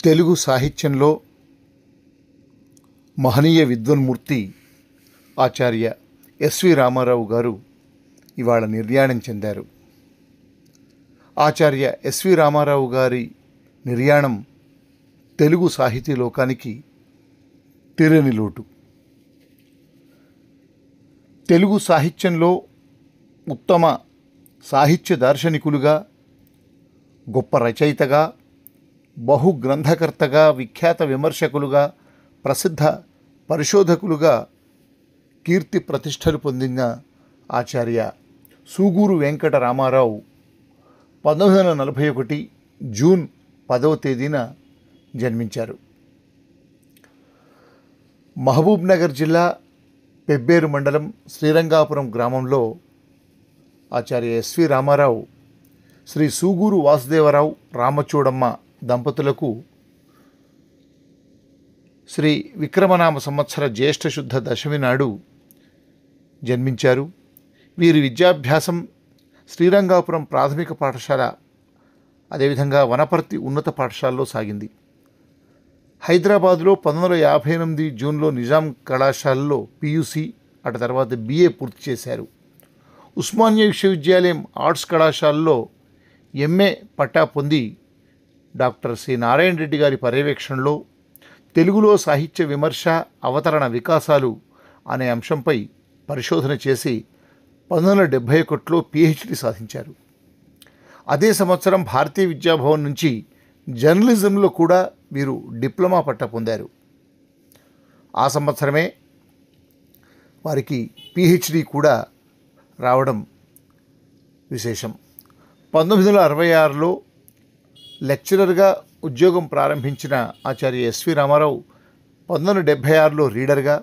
తెలుగు సాహిత్యంలో మహనీయ విద్వన్మూర్తి ఆచార్య ఎస్వి రామారావు గారు ఇవాళ నిర్యాణం చెందారు. ఆచార్య ఎస్వి రామారావు గారి నిర్యాణం తెలుగు సాహితీ లోకానికి తీరని లోటు. తెలుగు సాహిత్యంలో ఉత్తమ సాహిత్య దార్శనికులుగా, గొప్ప రచయితగా, బహుగ్రంథకర్తగా, విఖ్యాత విమర్శకులుగా, ప్రసిద్ధ పరిశోధకులుగా కీర్తి ప్రతిష్టలు పొందిన ఆచార్య సూగూరు వెంకట రామారావు 1941 జూన్ 10వ తేదీన జన్మించారు. మహబూబ్ నగర్ జిల్లా పెబ్బేరు మండలం శ్రీరంగాపురం గ్రామంలో ఆచార్య ఎస్వి రామారావు శ్రీ సూగూరు వాసుదేవరావు రామచూడమ్మ దంపతులకు శ్రీ విక్రమనామ సంవత్సర జ్యేష్ఠ శుద్ధ దశమి నాడు జన్మించారు. వీరి విద్యాభ్యాసం శ్రీరంగాపురం ప్రాథమిక పాఠశాల, అదేవిధంగా వనపర్తి ఉన్నత పాఠశాలలో సాగింది. హైదరాబాదులో 1958 జూన్లో నిజాం కళాశాలలో పియూసీ, అటు తర్వాత బిఏ పూర్తి చేశారు. ఉస్మానియా విశ్వవిద్యాలయం ఆర్ట్స్ కళాశాలలో ఎంఏ పట్టా పొంది డాక్టర్ సి నారాయణ రెడ్డి గారి పర్యవేక్షణలో తెలుగులో సాహిత్య విమర్శ, అవతరణ వికాసాలు అనే అంశంపై పరిశోధన చేసి 1971లో పిహెచ్డి సాధించారు. అదే సంవత్సరం భారతీయ విద్యాభవన్ నుంచి జర్నలిజంలో కూడా వీరు డిప్లొమా పట్టా పొందారు. ఆ సంవత్సరమే వారికి పిహెచ్డి కూడా రావడం విశేషం. 1966లో లెక్చరర్గా ఉద్యోగం ప్రారంభించిన ఆచార్య ఎస్వి రామారావు 1976లో రీడర్గా,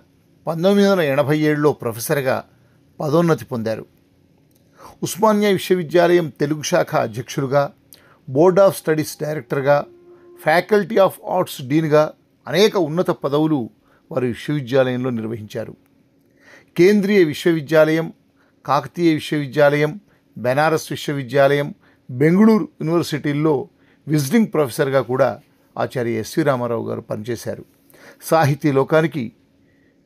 1987లో ప్రొఫెసర్గా పదోన్నతి పొందారు. ఉస్మానియా విశ్వవిద్యాలయం తెలుగు శాఖ అధ్యక్షులుగా, బోర్డ్ ఆఫ్ స్టడీస్ డైరెక్టర్గా, ఫ్యాకల్టీ ఆఫ్ ఆర్ట్స్ డీన్గా అనేక ఉన్నత పదవులు వారు విశ్వవిద్యాలయంలో నిర్వహించారు. కేంద్రీయ విశ్వవిద్యాలయం, కాకతీయ విశ్వవిద్యాలయం, బెనారస్ విశ్వవిద్యాలయం, బెంగళూరు యూనివర్సిటీల్లో విజిటింగ్ ప్రొఫెసర్గా కూడా ఆచార్య ఎస్వి రామారావు గారు పనిచేశారు. సాహితీ లోకానికి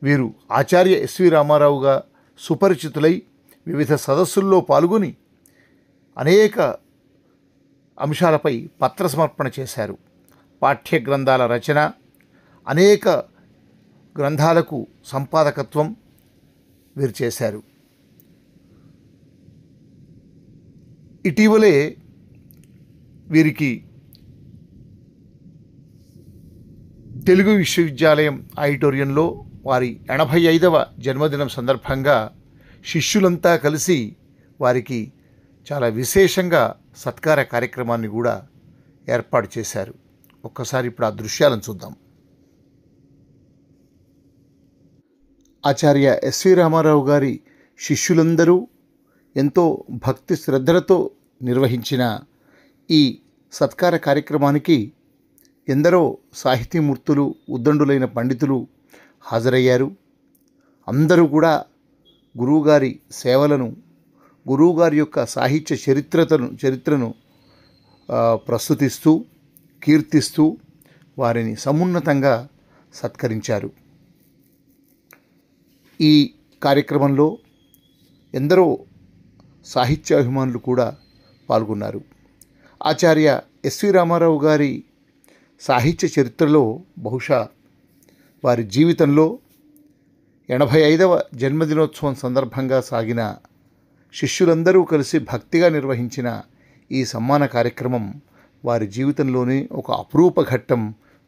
వీరు ఆచార్య ఎస్వి రామారావుగా సుపరిచితులై వివిధ సదస్సుల్లో పాల్గొని అనేక అంశాలపై పత్ర సమర్పణ చేశారు. పాఠ్య గ్రంథాల రచన, అనేక గ్రంథాలకు సంపాదకత్వం వీరు చేశారు. ఇటీవలే వీరికి తెలుగు విశ్వవిద్యాలయం ఆడిటోరియంలో వారి 85వ జన్మదినం సందర్భంగా శిష్యులంతా కలిసి వారికి చాలా విశేషంగా సత్కార కార్యక్రమాన్ని కూడా ఏర్పాటు చేశారు. ఒక్కసారి ఇప్పుడు ఆ దృశ్యాలను చూద్దాం. ఆచార్య ఎస్వి రామారావు గారి శిష్యులందరూ ఎంతో భక్తి శ్రద్ధలతో నిర్వహించిన ఈ సత్కార కార్యక్రమానికి ఎందరో సాహితీమూర్తులు, ఉద్దండులైన పండితులు హాజరయ్యారు. అందరూ కూడా గురువుగారి సేవలను, గురువుగారి యొక్క సాహిత్య చరిత్రను ప్రస్తుతిస్తూ, కీర్తిస్తూ వారిని సమున్నతంగా సత్కరించారు. ఈ కార్యక్రమంలో ఎందరో సాహిత్యాభిమానులు కూడా పాల్గొన్నారు. ఆచార్య ఎస్వి రామారావు గారి సాహిత్య చరిత్రలో బహుశా వారి జీవితంలో 85వ జన్మదినోత్సవం సందర్భంగా సాగిన శిష్యులందరూ కలిసి భక్తిగా నిర్వహించిన ఈ సన్మాన కార్యక్రమం వారి జీవితంలోనే ఒక అపురూప ఘట్టం,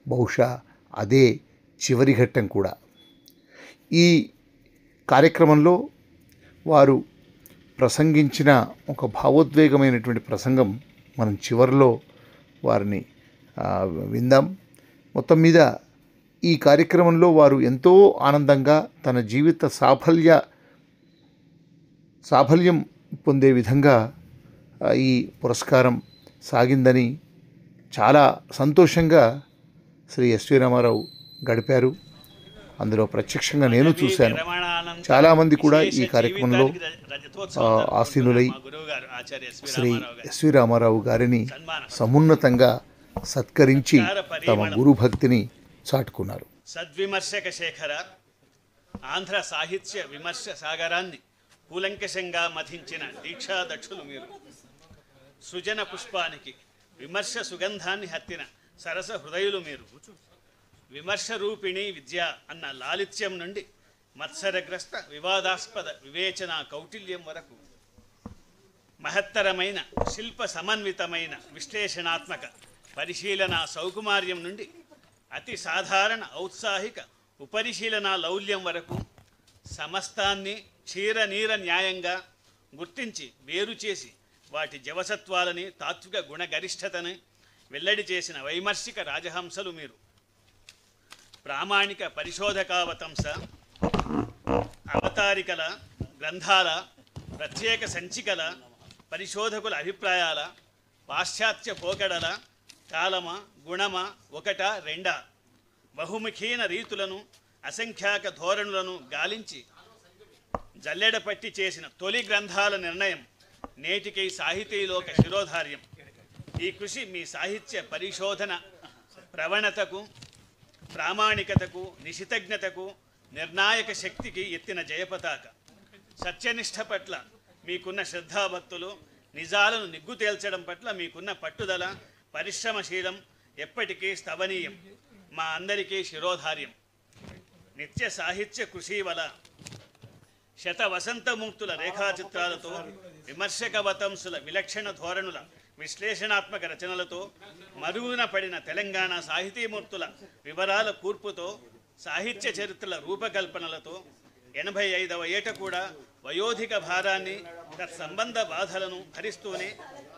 బహుశా అదే చివరి ఘట్టం కూడా. ఈ కార్యక్రమంలో వారు ప్రసంగించిన ఒక భావోద్వేగమైనటువంటి ప్రసంగం మనం చివరిలో వారిని విందాం. మొత్తం మీద ఈ కార్యక్రమంలో వారు ఎంతో ఆనందంగా తన జీవిత సాఫల్యం పొందే విధంగా ఈ పురస్కారం సాగిందని చాలా సంతోషంగా శ్రీ ఎస్వి రామారావు గడిపారు. అందులో ప్రత్యక్షంగా నేను చూశాను. చాలామంది కూడా ఈ కార్యక్రమంలో ఆసీనులై శ్రీ ఎస్వి రామారావు గారిని సమున్నతంగా సత్కరించి తమ గురుభక్తిని చాటుకున్నారు. సద్విమర్శక శేఖర ఆంధ్ర సాహిత్య విమర్శ సాగరాన్ని కూలంకషంగా మథించిన దీక్షాదక్షులు మీరు. సృజన పుష్పానికి విమర్శ సుగంధాన్ని హత్తిన సరస హృదయులు మీరు. విమర్శ రూపిణి విద్య అన్న లాలిత్యం నుండి మత్సరగ్రస్త వివాదాస్పద వివేచన కౌటిల్యం వరకు మహత్తరమైన శిల్ప సమన్వితమైన విశ్లేషణాత్మక పరిశీలన సౌకుమార్యం నుండి అతి సాధారణ ఔత్సాహిక ఉపరిశీలన లౌల్యం వరకు సమస్తాన్ని క్షీరనీర న్యాయంగా గుర్తించి వేరు చేసి వాటి జవసత్వాలని తాత్విక గుణగరిష్టతని వెల్లడి చేసిన వైమర్శిక రాజహంసలు మీరు. ప్రామాణిక పరిశోధకావతంస అవతారికల గ్రంథాల ప్రత్యేక సంచికల పరిశోధకుల అభిప్రాయాల పాశ్చాత్య పోకడల కాలమ గుణమ ఒకట రెండా బహుముఖీన రీతులను అసంఖ్యాక ధోరణులను గాలించి జల్లెడపట్టి చేసిన తొలి గ్రంథాల నిర్ణయం నేటికై సాహితీలోక శిరోధార్యం. ఈ కృషి మీ సాహిత్య పరిశోధన ప్రవణతకు ప్రామాణికతకు నిశితజ్ఞతకు నిర్ణాయక శక్తికి ఎత్తిన జయపతాక. సత్యనిష్ట పట్ల మీకున్న శ్రద్ధాభక్తులు నిజాలను నిగ్గు తేల్చడం పట్ల మీకున్న పట్టుదల పరిశ్రమశీలం ఎప్పటికీ స్తవనీయం, మా అందరికీ శిరోధార్యం. నిత్య సాహిత్య కృషి వల శత వసంతమూర్తుల రేఖాచిత్రాలతో విమర్శక వతంసుల విలక్షణ ధోరణుల విశ్లేషణాత్మక రచనలతో మరుగున పడిన తెలంగాణ సాహితీమూర్తుల వివరాల కూర్పుతో సాహిత్య చరిత్రల రూపకల్పనలతో 85వ ఏట కూడా వయోధిక భారాన్ని తత్సంబంధ బాధలను భరిస్తూనే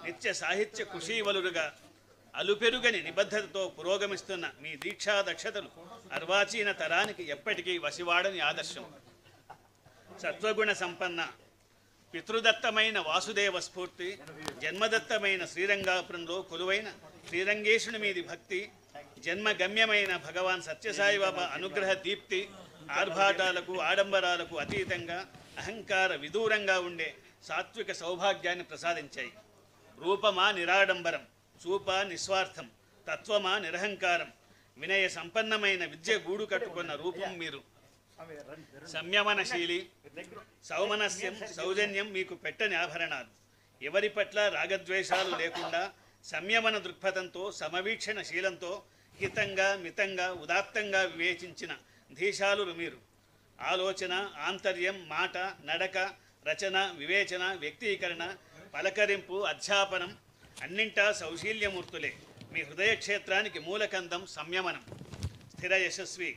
నిత్య సాహిత్య కృషీవలురుగా అలుపెరుగని నిబద్ధతతో పురోగమిస్తున్న మీ దీక్షా దక్షతలు అర్వాచీన తరానికి ఎప్పటికీ వసివాడని ఆదర్శం. సత్వగుణ సంపన్న పితృదత్తమైన వాసుదేవ స్ఫూర్తి, జన్మదత్తమైన శ్రీరంగాపురంలో కొలువైన శ్రీరంగేశుని మీది భక్తి, జన్మగమ్యమైన భగవాన్ సత్యసాయిబాబా అనుగ్రహ దీప్తి, ఆర్భాటాలకు ఆడంబరాలకు అతీతంగా అహంకార విదూరంగా ఉండే సాత్విక సౌభాగ్యాన్ని ప్రసాదించాయి. రూపమా నిరాడంబరం, చూప నిస్వార్థం, తత్వమా నిరహంకారం, వినయ సంపన్నమైన విద్య గూడు కట్టుకున్న రూపం మీరు. సంయమనశీలి, సౌమనస్యం, సౌజన్యం మీకు పెట్టని ఆభరణాలు. ఎవరి పట్ల రాగద్వేషాలు లేకుండా సంయమన దృక్పథంతో సమవీక్షణ శీలంతో హితంగా మితంగా ఉదాత్తంగా వివేచించిన ధీశాలు మీరు. ఆలోచన, ఆంతర్యం, మాట, నడక, రచన, వివేచన, వ్యక్తీకరణ, పలకరింపు, అధ్యాపనం అన్నింటా సౌశీల్యమూర్తులే. మీ హృదయ క్షేత్రానికి మూలకందం సంయమనం. స్థిర యశస్వి.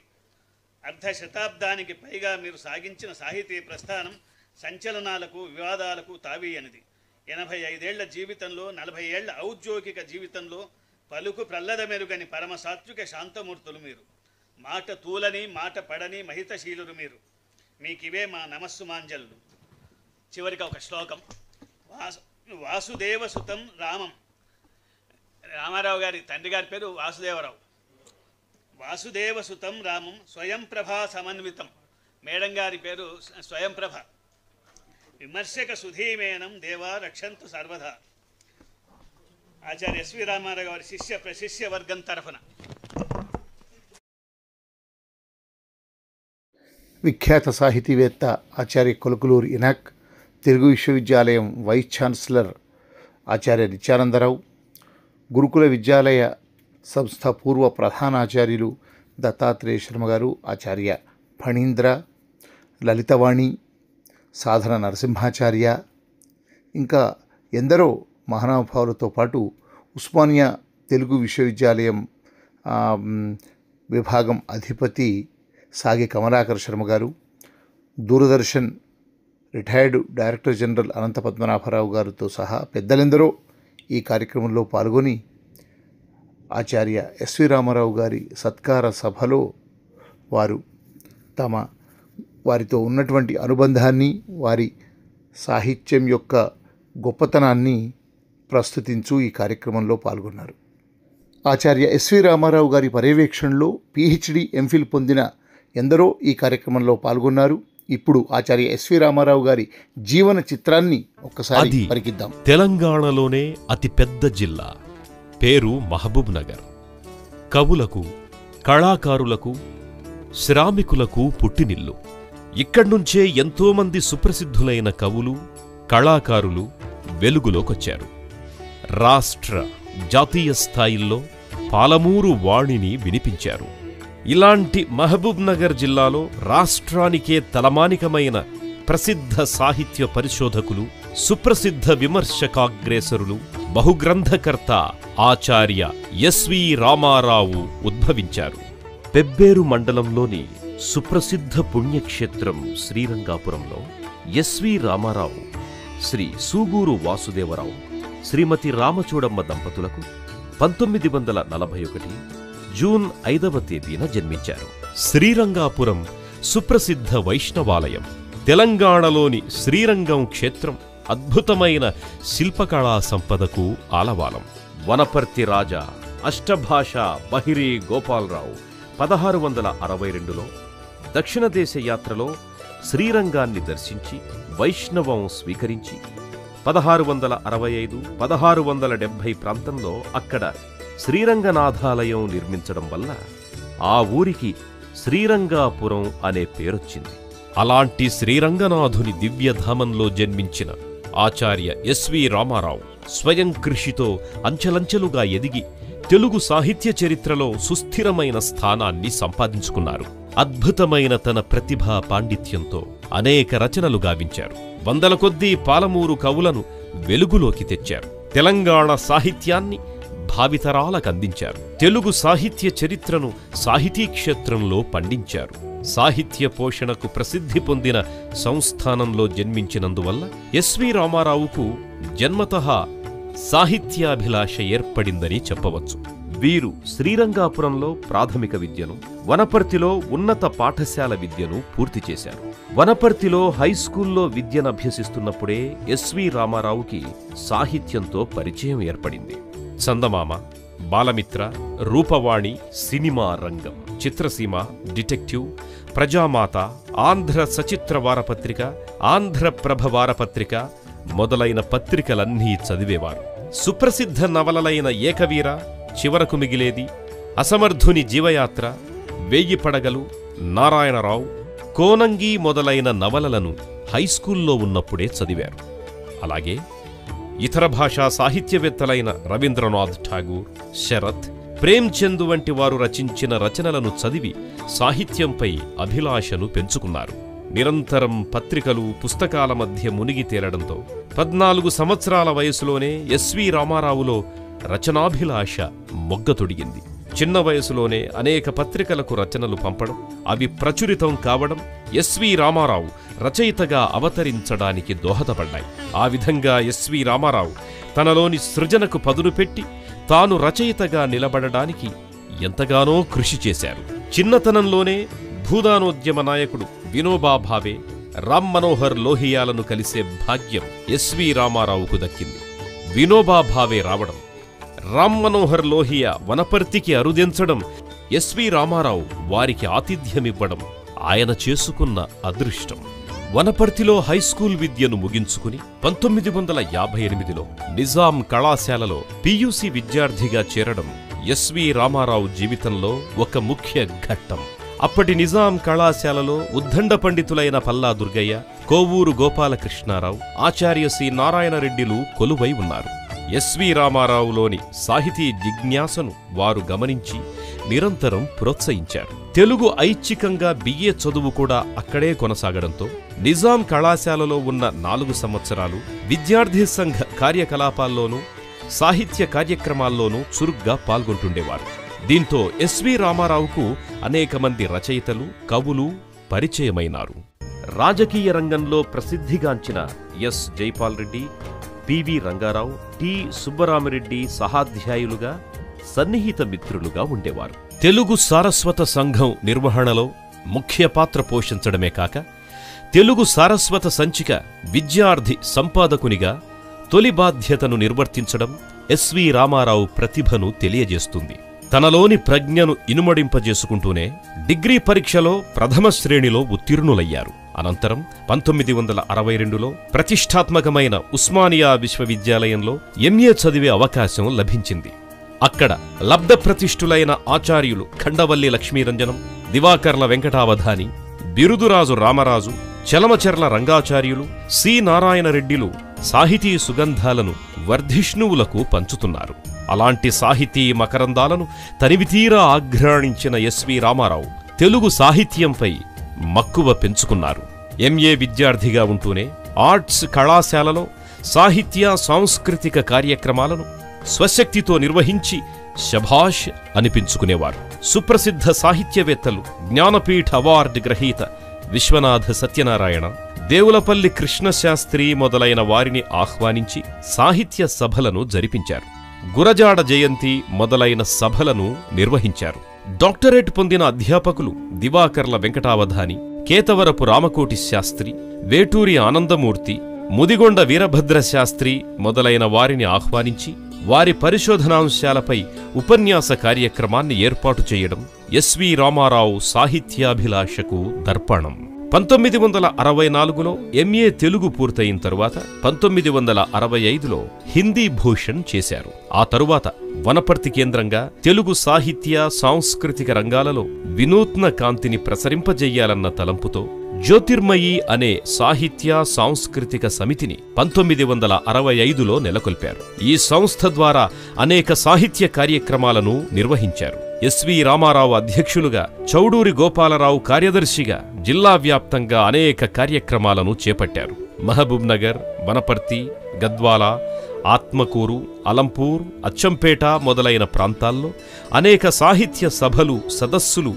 అర్ధశతాబ్దానికి పైగా మీరు సాగించిన సాహితీ ప్రస్థానం సంచలనాలకు వివాదాలకు తావీయనిది. 85 ఏళ్ల జీవితంలో 40 ఏళ్ల ఔద్యోగిక జీవితంలో పలుకు ప్రల్లద మెరుగని పరమ సాత్విక శాంతమూర్తులు మీరు. మాట తూలని మాట పడని మహితశీలురు మీరు. మీకివే మా నమస్సుమాంజలు. చివరిగా ఒక శ్లోకం. వాసుదేవసుతం రామం. రామారావు గారి తండ్రి గారి పేరు వాసుదేవరావు. వాసుదేవసుతం రామం స్వయం ప్రభా సమన్వితం. మేడం గారి పేరు స్వయంప్రభ. విమర్శక సుధీమేనం దేవా రక్షంతు సర్వదా. ఆచార్య ఎస్వి రామారావు గారి శిష్య ప్రశిష్య వర్గం తరఫున. విఖ్యాత సాహితీవేత్త ఆచార్య కొలుకులూరు ఇనాక్, తెలుగు విశ్వవిద్యాలయం వైస్ ఛాన్సలర్ ఆచార్య నిత్యానందరావు, గురుకుల విద్యాలయ సంస్థ పూర్వ ప్రధానాచార్యులు దత్తాత్రేయ శర్మ గారు, ఆచార్య ఫణీంద్ర, లలితవాణి, సాధన నరసింహాచార్య, ఇంకా ఎందరో మహానుభావులతో పాటు ఉస్మానియా తెలుగు విశ్వవిద్యాలయం విభాగం అధిపతి సాగి కమలాకర్ శర్మ గారు, దూరదర్శన్ రిటైర్డ్ డైరెక్టర్ జనరల్ అనంత పద్మనాభరావు గారితో సహా పెద్దలెందరో ఈ కార్యక్రమంలో పాల్గొని ఆచార్య ఎస్వి రామారావు గారి సత్కార సభలో వారితో ఉన్నటువంటి అనుబంధాన్ని, వారి సాహిత్యం యొక్క గొప్పతనాన్ని ప్రస్తుతించు ఈ కార్యక్రమంలో పాల్గొన్నారు. ఆచార్య ఎస్వి రామారావు గారి పర్యవేక్షణలో పిహెచ్డి, ఎంఫిల్ పొందిన ఎందరో ఈ కార్యక్రమంలో పాల్గొన్నారు. ఇప్పుడు ఆచార్య ఎస్వి రామారావు గారి జీవన చిత్రాన్ని ఒక్కసారి పరికిద్దాం. తెలంగాణలోనే అతి పెద్ద జిల్లా పేరు మహబూబ్ నగర్. కవులకు, కళాకారులకు, శ్రామికులకు పుట్టినిల్లు. ఇక్కడ్నుంచే ఎంతోమంది సుప్రసిద్ధులైన కవులు, కళాకారులు వెలుగులోకొచ్చారు. రాష్ట్ర, జాతీయ స్థాయిల్లో పాలమూరు వాణిని వినిపించారు. ఇలాంటి మహబూబ్ నగర్ జిల్లాలో రాష్ట్రానికే తలమానికమైన ప్రసిద్ధ సాహిత్య పరిశోధకులు, సుప్రసిద్ధ విమర్శకాగ్రేసరులు, బహుగ్రంథకర్త ఆచార్య ఎస్వి రామారావు ఉద్భవించారు. పెబ్బేరు మండలంలోని సుప్రసిద్ధ పుణ్యక్షేత్రం శ్రీరంగాపురంలో ఎస్వి రామారావు, శ్రీ సూగూరు వాసుదేవరావు, శ్రీమతి రామచూడమ్మ దంపతులకు 1941 జూన్ 5వ తేదీన జన్మించారు. శ్రీరంగాపురం సుప్రసిద్ధ వైష్ణవాలయం. తెలంగాణలోని శ్రీరంగం క్షేత్రం అద్భుతమైన శిల్పకళా సంపదకు ఆలవాలం. వనపర్తి రాజా అష్టభాష బహిరీ గోపాలరావు 1662లో దక్షిణ దేశ యాత్రలో శ్రీరంగాన్ని దర్శించి వైష్ణవం స్వీకరించి 1665-1670 ప్రాంతంలో అక్కడ శ్రీరంగనాథాలయం నిర్మించడం వల్ల ఆ ఊరికి శ్రీరంగాపురం అనే పేరొచ్చింది. అలాంటి శ్రీరంగనాథుని దివ్యధామంలో జన్మించిన ఆచార్య ఎస్వి రామారావు స్వయం కృషితో అంచెలంచెలుగా ఎదిగి తెలుగు సాహిత్య చరిత్రలో సుస్థిరమైన స్థానాన్ని సంపాదించుకున్నారు. అద్భుతమైన తన ప్రతిభా పాండిత్యంతో అనేక రచనలు గావించారు. వందల కొద్దీ పాలమూరు కవులను వెలుగులోకి తెచ్చారు. తెలంగాణ సాహిత్యాన్ని భావితరాలకందించారు. తెలుగు సాహిత్య చరిత్రను సాహితీ క్షేత్రంలో పండించారు. సాహిత్య పోషణకు ప్రసిద్ధి పొందిన సంస్థానంలో జన్మించినందువల్ల ఎస్వి రామారావుకు జన్మతః సాహిత్యాభిలాష ఏర్పడిందని చెప్పవచ్చు. వీరు శ్రీరంగాపురంలో ప్రాథమిక విద్యను, వనపర్తిలో ఉన్నత పాఠశాల విద్యను పూర్తి చేశారు. వనపర్తిలో హైస్కూల్లో విద్యనభ్యసిస్తున్నప్పుడే ఎస్వి రామారావుకి సాహిత్యంతో పరిచయం ఏర్పడింది. చందమామ, బాలమిత్ర, రూపవాణి, సినిమా రంగం, చిత్రసీమ, డిటెక్టివ్, ప్రజామాత, ఆంధ్ర సచిత్ర వారపత్రిక, ఆంధ్రప్రభ వారపత్రిక మొదలైన పత్రికలన్నీ చదివేవారు. సుప్రసిద్ధ నవలలైన ఏకవీర, చివరకు మిగిలేది, అసమర్థుని జీవయాత్ర, వేయి పడగలు, నారాయణరావు, కోనంగి మొదలైన నవలలను హైస్కూల్లో ఉన్నప్పుడే చదివారు. అలాగే ఇతర భాషా సాహిత్యవేత్తలైన రవీంద్రనాథ్ ఠాగూర్, శరత్, ప్రేమ్చంద్ వంటి వారు రచించిన రచనలను చదివి సాహిత్యంపై అభిలాషను పెంచుకున్నారు. నిరంతరం పత్రికలు, పుస్తకాల మధ్య మునిగి తేలడంతో 14 సంవత్సరాల వయసులోనే ఎస్వి రామారావులో రచనాభిలాష మొగ్గతొడిగింది. చిన్న వయసులోనే అనేక పత్రికలకు రచనలు పంపడం, అవి ప్రచురితం కావడం ఎస్వి రామారావు రచయితగా అవతరించడానికి దోహదపడ్డాయి. ఆ విధంగా ఎస్వి రామారావు తనలోని సృజనకు పదును పెట్టి తాను రచయితగా నిలబడడానికి ఎంతగానో కృషి చేశారు. చిన్నతనంలోనే భూదానోద్యమ నాయకుడు వినోబా భావే, రామ్ మనోహర్ లోహియాలను కలిసే భాగ్యం ఎస్వి రామారావుకు దక్కింది. వినోబా భావే రావడం, రామ్ మనోహర్ లోహియా వనపర్తికి అరుదించడం, ఎస్వి రామారావు వారికి ఆతిథ్యమివ్వడం ఆయన చేసుకున్న అదృష్టం. వనపర్తిలో హైస్కూల్ విద్యను ముగించుకుని 1958లో నిజాం కళాశాలలో పియూసీ విద్యార్థిగా చేరడం ఎస్వి రామారావు జీవితంలో ఒక ముఖ్య ఘట్టం. అప్పటి నిజాం కళాశాలలో ఉద్దండ పండితులైన పల్లా దుర్గయ్య, కోవూరు గోపాలకృష్ణారావు, ఆచార్య సి నారాయణరెడ్డిలు కొలువై ఉన్నారు. ఎస్వి రామారావులోని సాహితీ జిజ్ఞాసను వారు గమనించి నిరంతరం ప్రోత్సహించారు. తెలుగు ఐచ్ఛికంగా బిఏ చదువు కూడా అక్కడే కొనసాగడంతో నిజాం కళాశాలలో ఉన్న 4 సంవత్సరాలు విద్యార్థి సంఘ కార్యకలాపాల్లోనూ సాహిత్య కార్యక్రమాల్లోనూ చురుగ్గా పాల్గొంటుండేవారు. దీంతో ఎస్వి రామారావుకు అనేక మంది రచయితలు, కవులు పరిచయమైనారు. రాజకీయ రంగంలో ప్రసిద్ధిగాంచిన S Jaipal Reddy, PV Ranga Rao, T Subbarami Reddy సహాధ్యాయులుగా, సన్నిహిత మిత్రులుగా ఉండేవారు. తెలుగు సారస్వత సంఘం నిర్వహణలో ముఖ్య పాత్ర పోషించడమే కాక తెలుగు సారస్వత సంచిక విద్యార్థి సంపాదకునిగా తొలి బాధ్యతను నిర్వర్తించడం ఎస్వి రామారావు ప్రతిభను తెలియజేస్తుంది. తనలోని ప్రజ్ఞను ఇనుమడింపజేసుకుంటూనే డిగ్రీ పరీక్షలో ప్రథమ శ్రేణిలో ఉత్తీర్ణులయ్యారు. అనంతరం 1962లో ప్రతిష్టాత్మకమైన ఉస్మానియా విశ్వవిద్యాలయంలో ఎంఏ చదివే అవకాశం లభించింది. అక్కడ లబ్ధప్రతిష్ఠులైన ఆచార్యులు ఖండవల్లి లక్ష్మీరంజనం, దివాకర్ల వెంకటావధాని, బిరుదురాజు రామరాజు, చలమచెర్ల రంగాచార్యులు, సి నారాయణరెడ్డిలు సాహితీ సుగంధాలను వర్ధిష్ణువులకు పంచుతున్నారు. అలాంటి సాహితీ మకరందాలను తనివితీరా ఆఘ్రాణించిన ఎస్వి రామారావు తెలుగు సాహిత్యంపై మక్కువ పెంచుకున్నారు. ఎంఏ విద్యార్థిగా ఉంటూనే ఆర్ట్స్ కళాశాలలో సాహిత్య సాంస్కృతిక కార్యక్రమాలను స్వశక్తితో నిర్వహించి శభాష్ అనిపించుకునేవారు. సుప్రసిద్ధ సాహిత్యవేత్తలు, జ్ఞానపీఠ అవార్డు గ్రహీత విశ్వనాథ సత్యనారాయణ, దేవులపల్లి కృష్ణశాస్త్రి మొదలైన వారిని ఆహ్వానించి సాహిత్య సభలను జరిపించారు. గురజాడ జయంతి మొదలైన సభలను నిర్వహించారు. డాక్టరేట్ పొందిన అధ్యాపకులు దివాకర్ల వెంకటావధాని, కేతవరపు రామకోటి శాస్త్రి, వేటూరి ఆనందమూర్తి, ముదిగొండ వీరభద్రశాస్త్రి మొదలైన వారిని ఆహ్వానించి వారి పరిశోధనాంశాలపై ఉపన్యాస కార్యక్రమాన్ని ఏర్పాటు చేయడం ఎస్వి రామారావు సాహిత్యాభిలాషకు దర్పణం. 1964లో ఎంఏ తెలుగు పూర్తయిన తరువాత 1965లో హిందీ భూషణ్ చేశారు. ఆ తరువాత వనపర్తి కేంద్రంగా తెలుగు సాహిత్య సాంస్కృతిక రంగాలలో వినూత్న కాంతిని ప్రసరింపజెయ్యాలన్న తలంపుతో జ్యోతిర్మయి అనే సాహిత్య సాంస్కృతిక సమితిని 1965లో నెలకొల్పారు. ఈ సంస్థ ద్వారా అనేక సాహిత్య కార్యక్రమాలను నిర్వహించారు. ఎస్వి రామారావు అధ్యక్షులుగా, చౌడూరి గోపాలరావు కార్యదర్శిగా జిల్లా వ్యాప్తంగా అనేక కార్యక్రమాలను చేపట్టారు. మహబూబ్ నగర్, వనపర్తి, గద్వాల, ఆత్మకూరు, అలంపూర్, అచ్చంపేట మొదలైన ప్రాంతాల్లో అనేక సాహిత్య సభలు, సదస్సులు,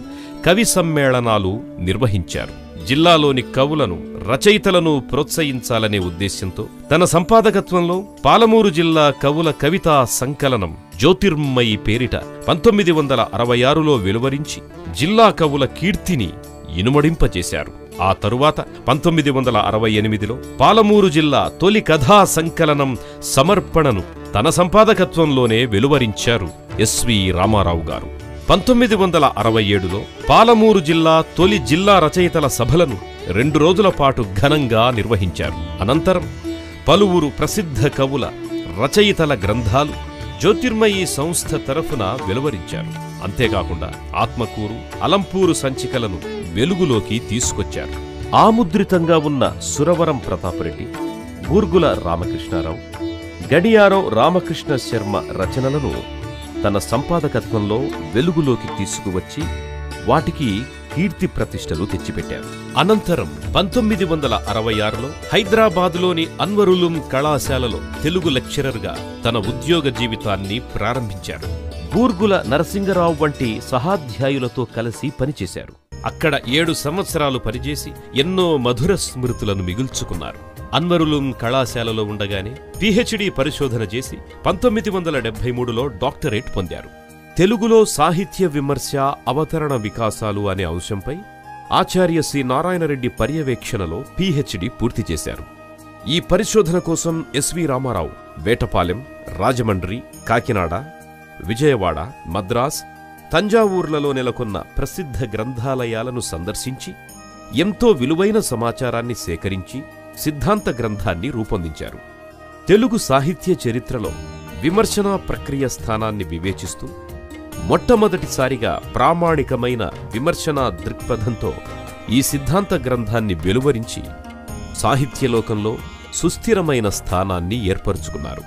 కవి సమ్మేళనాలు నిర్వహించారు. జిల్లాలోని కవులను, రచయితలను ప్రోత్సహించాలనే ఉద్దేశ్యంతో తన సంపాదకత్వంలో పాలమూరు జిల్లా కవుల కవితా సంకలనం జ్యోతిర్మయి పేరిట 1966లో వెలువరించి జిల్లా కవుల కీర్తిని ఇనుమడింపజేశారు. ఆ తరువాత 1968లో పాలమూరు జిల్లా తొలి కథా సంకలనం సమర్పణను తన సంపాదకత్వంలోనే వెలువరించారు ఎస్వి రామారావు గారు. 1967లో పాలమూరు జిల్లా తొలి జిల్లా రచయితల సభలను 2 రోజుల పాటు ఘనంగా నిర్వహించారు. అనంతరం పలువురు ప్రసిద్ధ కవుల, రచయితల గ్రంథాలు జ్యోతిర్మయి సంస్థ తరఫున వెలువరించారు. అంతేకాకుండా ఆత్మకూరు, అలంపూరు సంచికలను వెలుగులోకి తీసుకొచ్చారు. ఆముద్రితంగా ఉన్న సురవరం ప్రతాపరెడ్డి, బూర్గుల రామకృష్ణారావు, గడియారో రామకృష్ణ శర్మ రచనలను తన సంపాదకత్వంలో వెలుగులోకి తీసుకువచ్చి వాటికి కీర్తి ప్రతిష్టలు తెచ్చిపెట్టారు. అనంతరం 1966లో హైదరాబాదులోని అన్వరులుం కళాశాలలో తెలుగు లెక్చరర్గా తన ఉద్యోగ జీవితాన్ని ప్రారంభించారు. బూర్గుల నరసింగరావు వంటి సహాధ్యాయులతో కలిసి పనిచేశారు. అక్కడ 7 సంవత్సరాలు పనిచేసి ఎన్నో మధుర స్మృతులను మిగుల్చుకున్నారు. అన్వరులుం కళాశాలలో ఉండగానే పిహెచ్డి పరిశోధన చేసి 1973లో డాక్టరేట్ పొందారు. తెలుగులో సాహిత్య విమర్శ, అవతరణ వికాసాలు అనే అంశంపై ఆచార్య సి నారాయణరెడ్డి పర్యవేక్షణలో పిహెచ్డి పూర్తి చేశారు. ఈ పరిశోధన కోసం ఎస్వి రామారావు వేటపాలెం, రాజమండ్రి, కాకినాడ, విజయవాడ, మద్రాస్, తంజావూర్లలో నెలకొన్న ప్రసిద్ధ గ్రంథాలయాలను సందర్శించి ఎంతో విలువైన సమాచారాన్ని సేకరించి సిద్ధాంత గ్రంథాన్ని రూపొందించారు. తెలుగు సాహిత్య చరిత్రలో విమర్శనా ప్రక్రియ స్థానాన్ని వివేచిస్తూ మొట్టమొదటిసారిగా ప్రామాణికమైన విమర్శనా దృక్పథంతో ఈ సిద్ధాంత గ్రంథాన్ని వెలువరించి సాహిత్యలోకంలో సుస్థిరమైన స్థానాన్ని ఏర్పరుచుకున్నారు.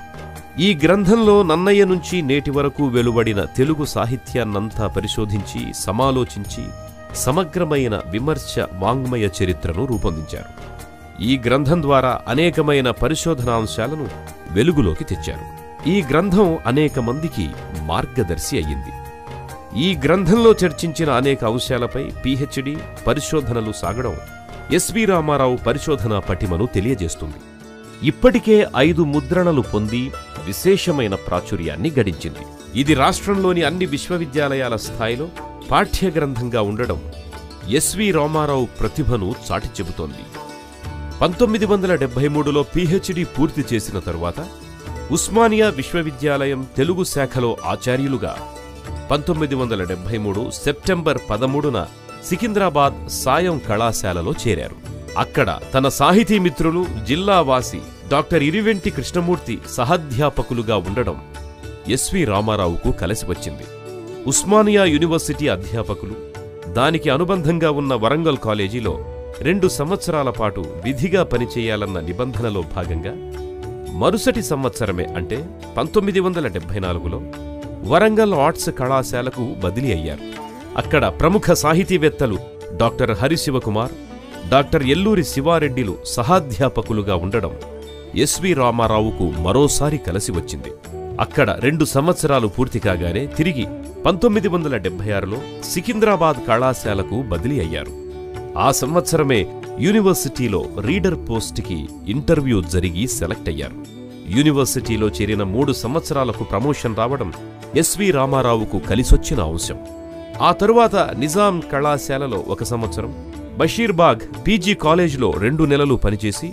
ఈ గ్రంథంలో నన్నయ్య నుంచి నేటి వరకు వెలువడిన తెలుగు సాహిత్యాన్నంతా పరిశోధించి, సమాలోచించి సమగ్రమైన విమర్శ వాంగ్మయ చరిత్రను రూపొందించారు. ఈ గ్రంథం ద్వారా అనేకమైన పరిశోధనాంశాలను వెలుగులోకి తెచ్చారు. ఈ గ్రంథం అనేక మందికి మార్గదర్శి అయ్యింది. ఈ గ్రంథంలో చర్చించిన అనేక అంశాలపై పిహెచ్డి పరిశోధనలు సాగడం ఎస్వి రామారావు పరిశోధనా పటిమను తెలియజేస్తుంది. ఇప్పటికే 5 ముద్రణలు పొంది విశేషమైన ప్రాచుర్యాన్ని గడించింది. ఇది రాష్ట్రంలోని అన్ని విశ్వవిద్యాలయాల స్థాయిలో పాఠ్యగ్రంథంగా ఉండడం ఎస్వి రామారావు ప్రతిభను చాటి చెబుతోంది. 1973లో పిహెచ్డి పూర్తి చేసిన తరువాత ఉస్మానియా విశ్వవిద్యాలయం తెలుగు శాఖలో ఆచార్యులుగా 1973 సెప్టెంబర్ 13న సికింద్రాబాద్ సాయం కళాశాలలో చేరారు. అక్కడ తన సాహితీ మిత్రులు, జిల్లావాసి డాక్టర్ ఇరివెంటి కృష్ణమూర్తి సహాధ్యాపకులుగా ఉండడం ఎస్వి రామారావుకు కలిసి వచ్చింది. ఉస్మానియా యూనివర్సిటీ అధ్యాపకులు, దానికి అనుబంధంగా ఉన్న వరంగల్ కాలేజీలో 2 సంవత్సరాల పాటు విధిగా పనిచేయాలన్న నిబంధనలో భాగంగా మరుసటి సంవత్సరమే అంటే 1974లో వరంగల్ ఆర్ట్స్ కళాశాలకు బదిలీ అయ్యారు. అక్కడ ప్రముఖ సాహితీవేత్తలు డాక్టర్ హరిశివకుమార్, డాక్టర్ ఎల్లూరి శివారెడ్డిలు సహాధ్యాపకులుగా ఉండడం ఎస్వి రామారావుకు మరోసారి కలిసి వచ్చింది. అక్కడ 2 సంవత్సరాలు పూర్తి కాగానే తిరిగి 1976లో సికింద్రాబాద్ కళాశాలకు బదిలీ అయ్యారు. ఆ సంవత్సరమే యూనివర్సిటీలో రీడర్ పోస్ట్కి ఇంటర్వ్యూ జరిగి సెలెక్ట్ అయ్యారు. యూనివర్సిటీలో చేరిన 3 సంవత్సరాలకు ప్రమోషన్ రావడం ఎస్వి రామారావుకు కలిసొచ్చిన అంశం. ఆ తరువాత నిజాం కళాశాలలో 1 సంవత్సరం, బషీర్బాగ్ పీజీ కాలేజ్లో 2 నెలలు పనిచేసి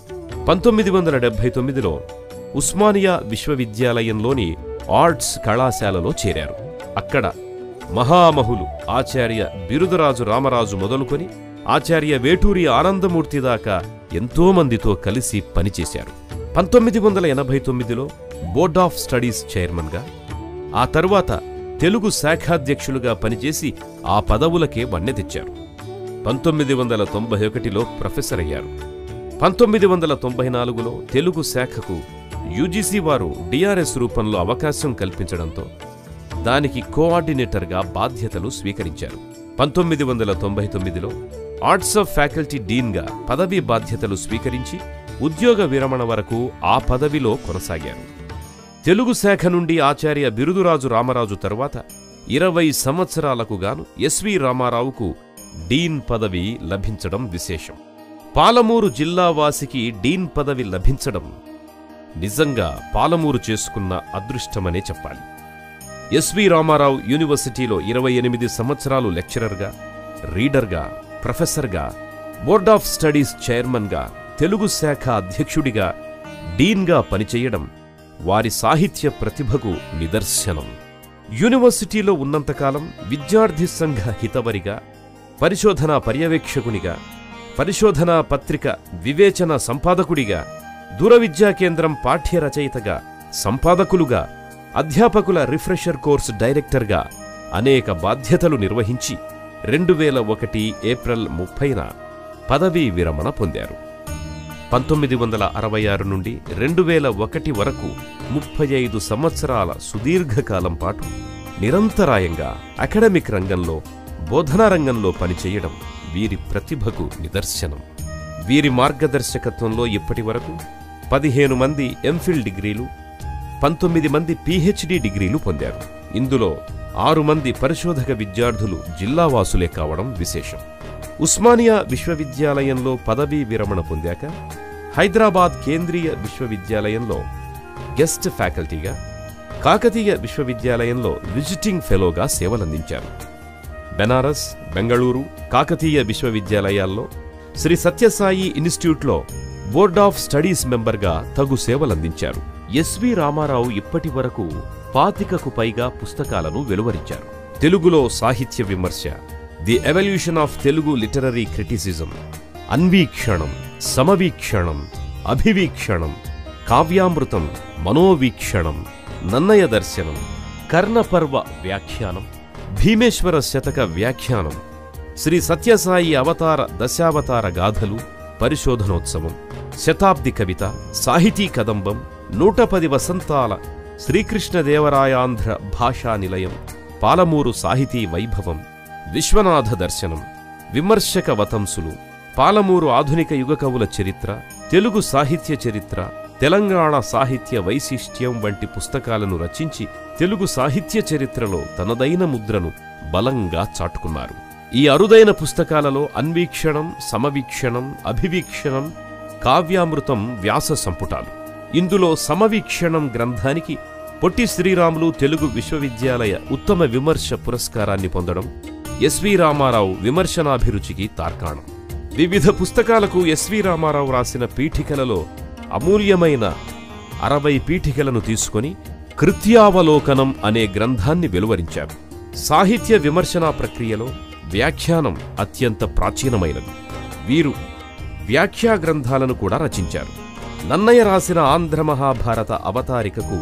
1979లో ఉస్మానియా విశ్వవిద్యాలయంలోని ఆర్ట్స్ కళాశాలలో చేరారు. అక్కడ మహామహులు ఆచార్య బిరుదరాజు రామరాజు మొదలుకొని ఆచార్య వేటూరి ఆనందమూర్తి దాకా ఎంతోమందితో కలిసి పనిచేశారు. 1989లో బోర్డ్ ఆఫ్ స్టడీస్ చైర్మన్గా, ఆ తరువాత తెలుగు శాఖాధ్యక్షులుగా పనిచేసి ఆ పదవులకే వన్నె తెచ్చారు. 1991లో ప్రొఫెసర్ అయ్యారు. 1994లో తెలుగు శాఖకు యూజీసీ వారు డిఆర్ఎస్ రూపంలో అవకాశం కల్పించడంతో దానికి కోఆర్డినేటర్గా బాధ్యతలు స్వీకరించారు. 1999లో ఆర్ట్స్ ఆఫ్ ఫ్యాకల్టీ డీన్గా పదవీ బాధ్యతలు స్వీకరించి ఉద్యోగ విరమణ వరకు ఆ పదవిలో కొనసాగారు. తెలుగు శాఖ నుండి ఆచార్య బిరుదురాజు రామరాజు తరువాత 20 సంవత్సరాలకు గాను ఎస్వి రామారావుకు డీన్ పదవి లభించడం విశేషం. పాలమూరు జిల్లావాసికి డీన్ పదవి లభించడం నిజంగా పాలమూరు చేసుకున్న అదృష్టమనే చెప్పాలి. ఎస్వి రామారావు యూనివర్సిటీలో 28 సంవత్సరాలు లెక్చరర్గా, రీడర్గా, ప్రొఫెసర్గా, బోర్డ్ ఆఫ్ స్టడీస్ చైర్మన్గా, తెలుగు శాఖ అధ్యక్షుడిగా, డీన్గా పనిచేయడం వారి సాహిత్య ప్రతిభకు నిదర్శనం. యూనివర్సిటీలో ఉన్నంతకాలం విద్యార్థి సంఘ హితవరిగా, పరిశోధనా పర్యవేక్షకునిగా, పరిశోధనా పత్రిక వివేచన సంపాదకుడిగా, దూరవిద్యా కేంద్రం పాఠ్య రచయితగా, సంపాదకులుగా, అధ్యాపకుల రిఫ్రెషర్ కోర్స్ డైరెక్టర్గా అనేక బాధ్యతలు నిర్వహించి 2001 ఏప్రిల్ 30న పదవీ విరమణ పొందారు. 1966 నుండి 2001 వరకు 35 సంవత్సరాల సుదీర్ఘకాలం పాటు నిరంతరాయంగా అకాడమిక్ రంగంలో, బోధనా రంగంలో పనిచేయడం వీరి ప్రతిభకు నిదర్శనం. వీరి మార్గదర్శకత్వంలో ఇప్పటి వరకు 15 మంది ఎంఫిల్ డిగ్రీలు, 19 మంది పీహెచ్డీ డిగ్రీలు పొందారు. ఇందులో 6 మంది పరిశోధక విద్యార్థులు జిల్లావాసులే కావడం విశేషం. ఉస్మానియా విశ్వవిద్యాలయంలో పదవీ విరమణ పొందాక హైదరాబాద్ కేంద్రీయ విశ్వవిద్యాలయంలో గెస్ట్ ఫ్యాకల్టీగా, కాకతీయ విశ్వవిద్యాలయంలో విజిటింగ్ ఫెలోగా సేవలందించారు. బెనారస్, బెంగళూరు, కాకతీయ విశ్వవిద్యాలయాల్లో శ్రీ సత్యసాయి ఇన్స్టిట్యూట్లో బోర్డ్ ఆఫ్ స్టడీస్ మెంబర్గా తగు సేవలందించారు. ఎస్వి రామారావు ఇప్పటి వరకు 25కు పైగా పుస్తకాలను వెలువరించారు. తెలుగులో సాహిత్య విమర్శ, the evolution of Telugu literary criticism, Anvikshanam, Samavikshanam, Abhivikshanam, Kavyamrutam, Manovikshanam, Nannaya Darshanam, Karnaparva వ్యాఖ్యానం, భీమేశ్వర శతక వ్యాఖ్యానం, శ్రీ సత్యసాయి అవతార దశావతార గాథలు, పరిశోధనోత్సవం, శతాబ్ది కవిత, సాహితీ కదంబం, 110 వసంతాల శ్రీకృష్ణదేవరాయాంధ్ర భాషా నిలయం, పాలమూరు సాహితీ వైభవం, విశ్వనాథ దర్శనం, విమర్శక వతంసులు, పాలమూరు ఆధునిక యుగ కవుల చరిత్ర, తెలుగు సాహిత్య చరిత్ర, తెలంగాణ సాహిత్య వైశిష్ట్యం వంటి పుస్తకాలను రచించి తెలుగు సాహిత్య చరిత్రలో తనదైన ముద్రను బలంగా చాటుకున్నారు. ఈ అరుదైన పుస్తకాలలో అన్వీక్షణం, సమవీక్షణం, అభివీక్షణం, కావ్యామృతం వ్యాస సంపుటాలు. ఇందులో సమవీక్షణం గ్రంథానికి పొట్టి శ్రీరాములు తెలుగు విశ్వవిద్యాలయ ఉత్తమ విమర్శ పురస్కారాన్ని పొందడం ఎస్వి రామారావు విమర్శనాభిరుచికి తార్కాణం. వివిధ పుస్తకాలకు ఎస్వి రామారావు రాసిన పీఠికలలో అమూల్యమైన 60 పీఠికలను తీసుకొని కృత్యావలోకనం అనే గ్రంథాన్ని వెలువరించారు. సాహిత్య విమర్శనా ప్రక్రియలో వ్యాఖ్యానం అత్యంత ప్రాచీనమైనది. వీరు వ్యాఖ్యా గ్రంథాలను కూడా రచించారు. నన్నయ రాసిన ఆంధ్ర మహాభారత అవతారికకు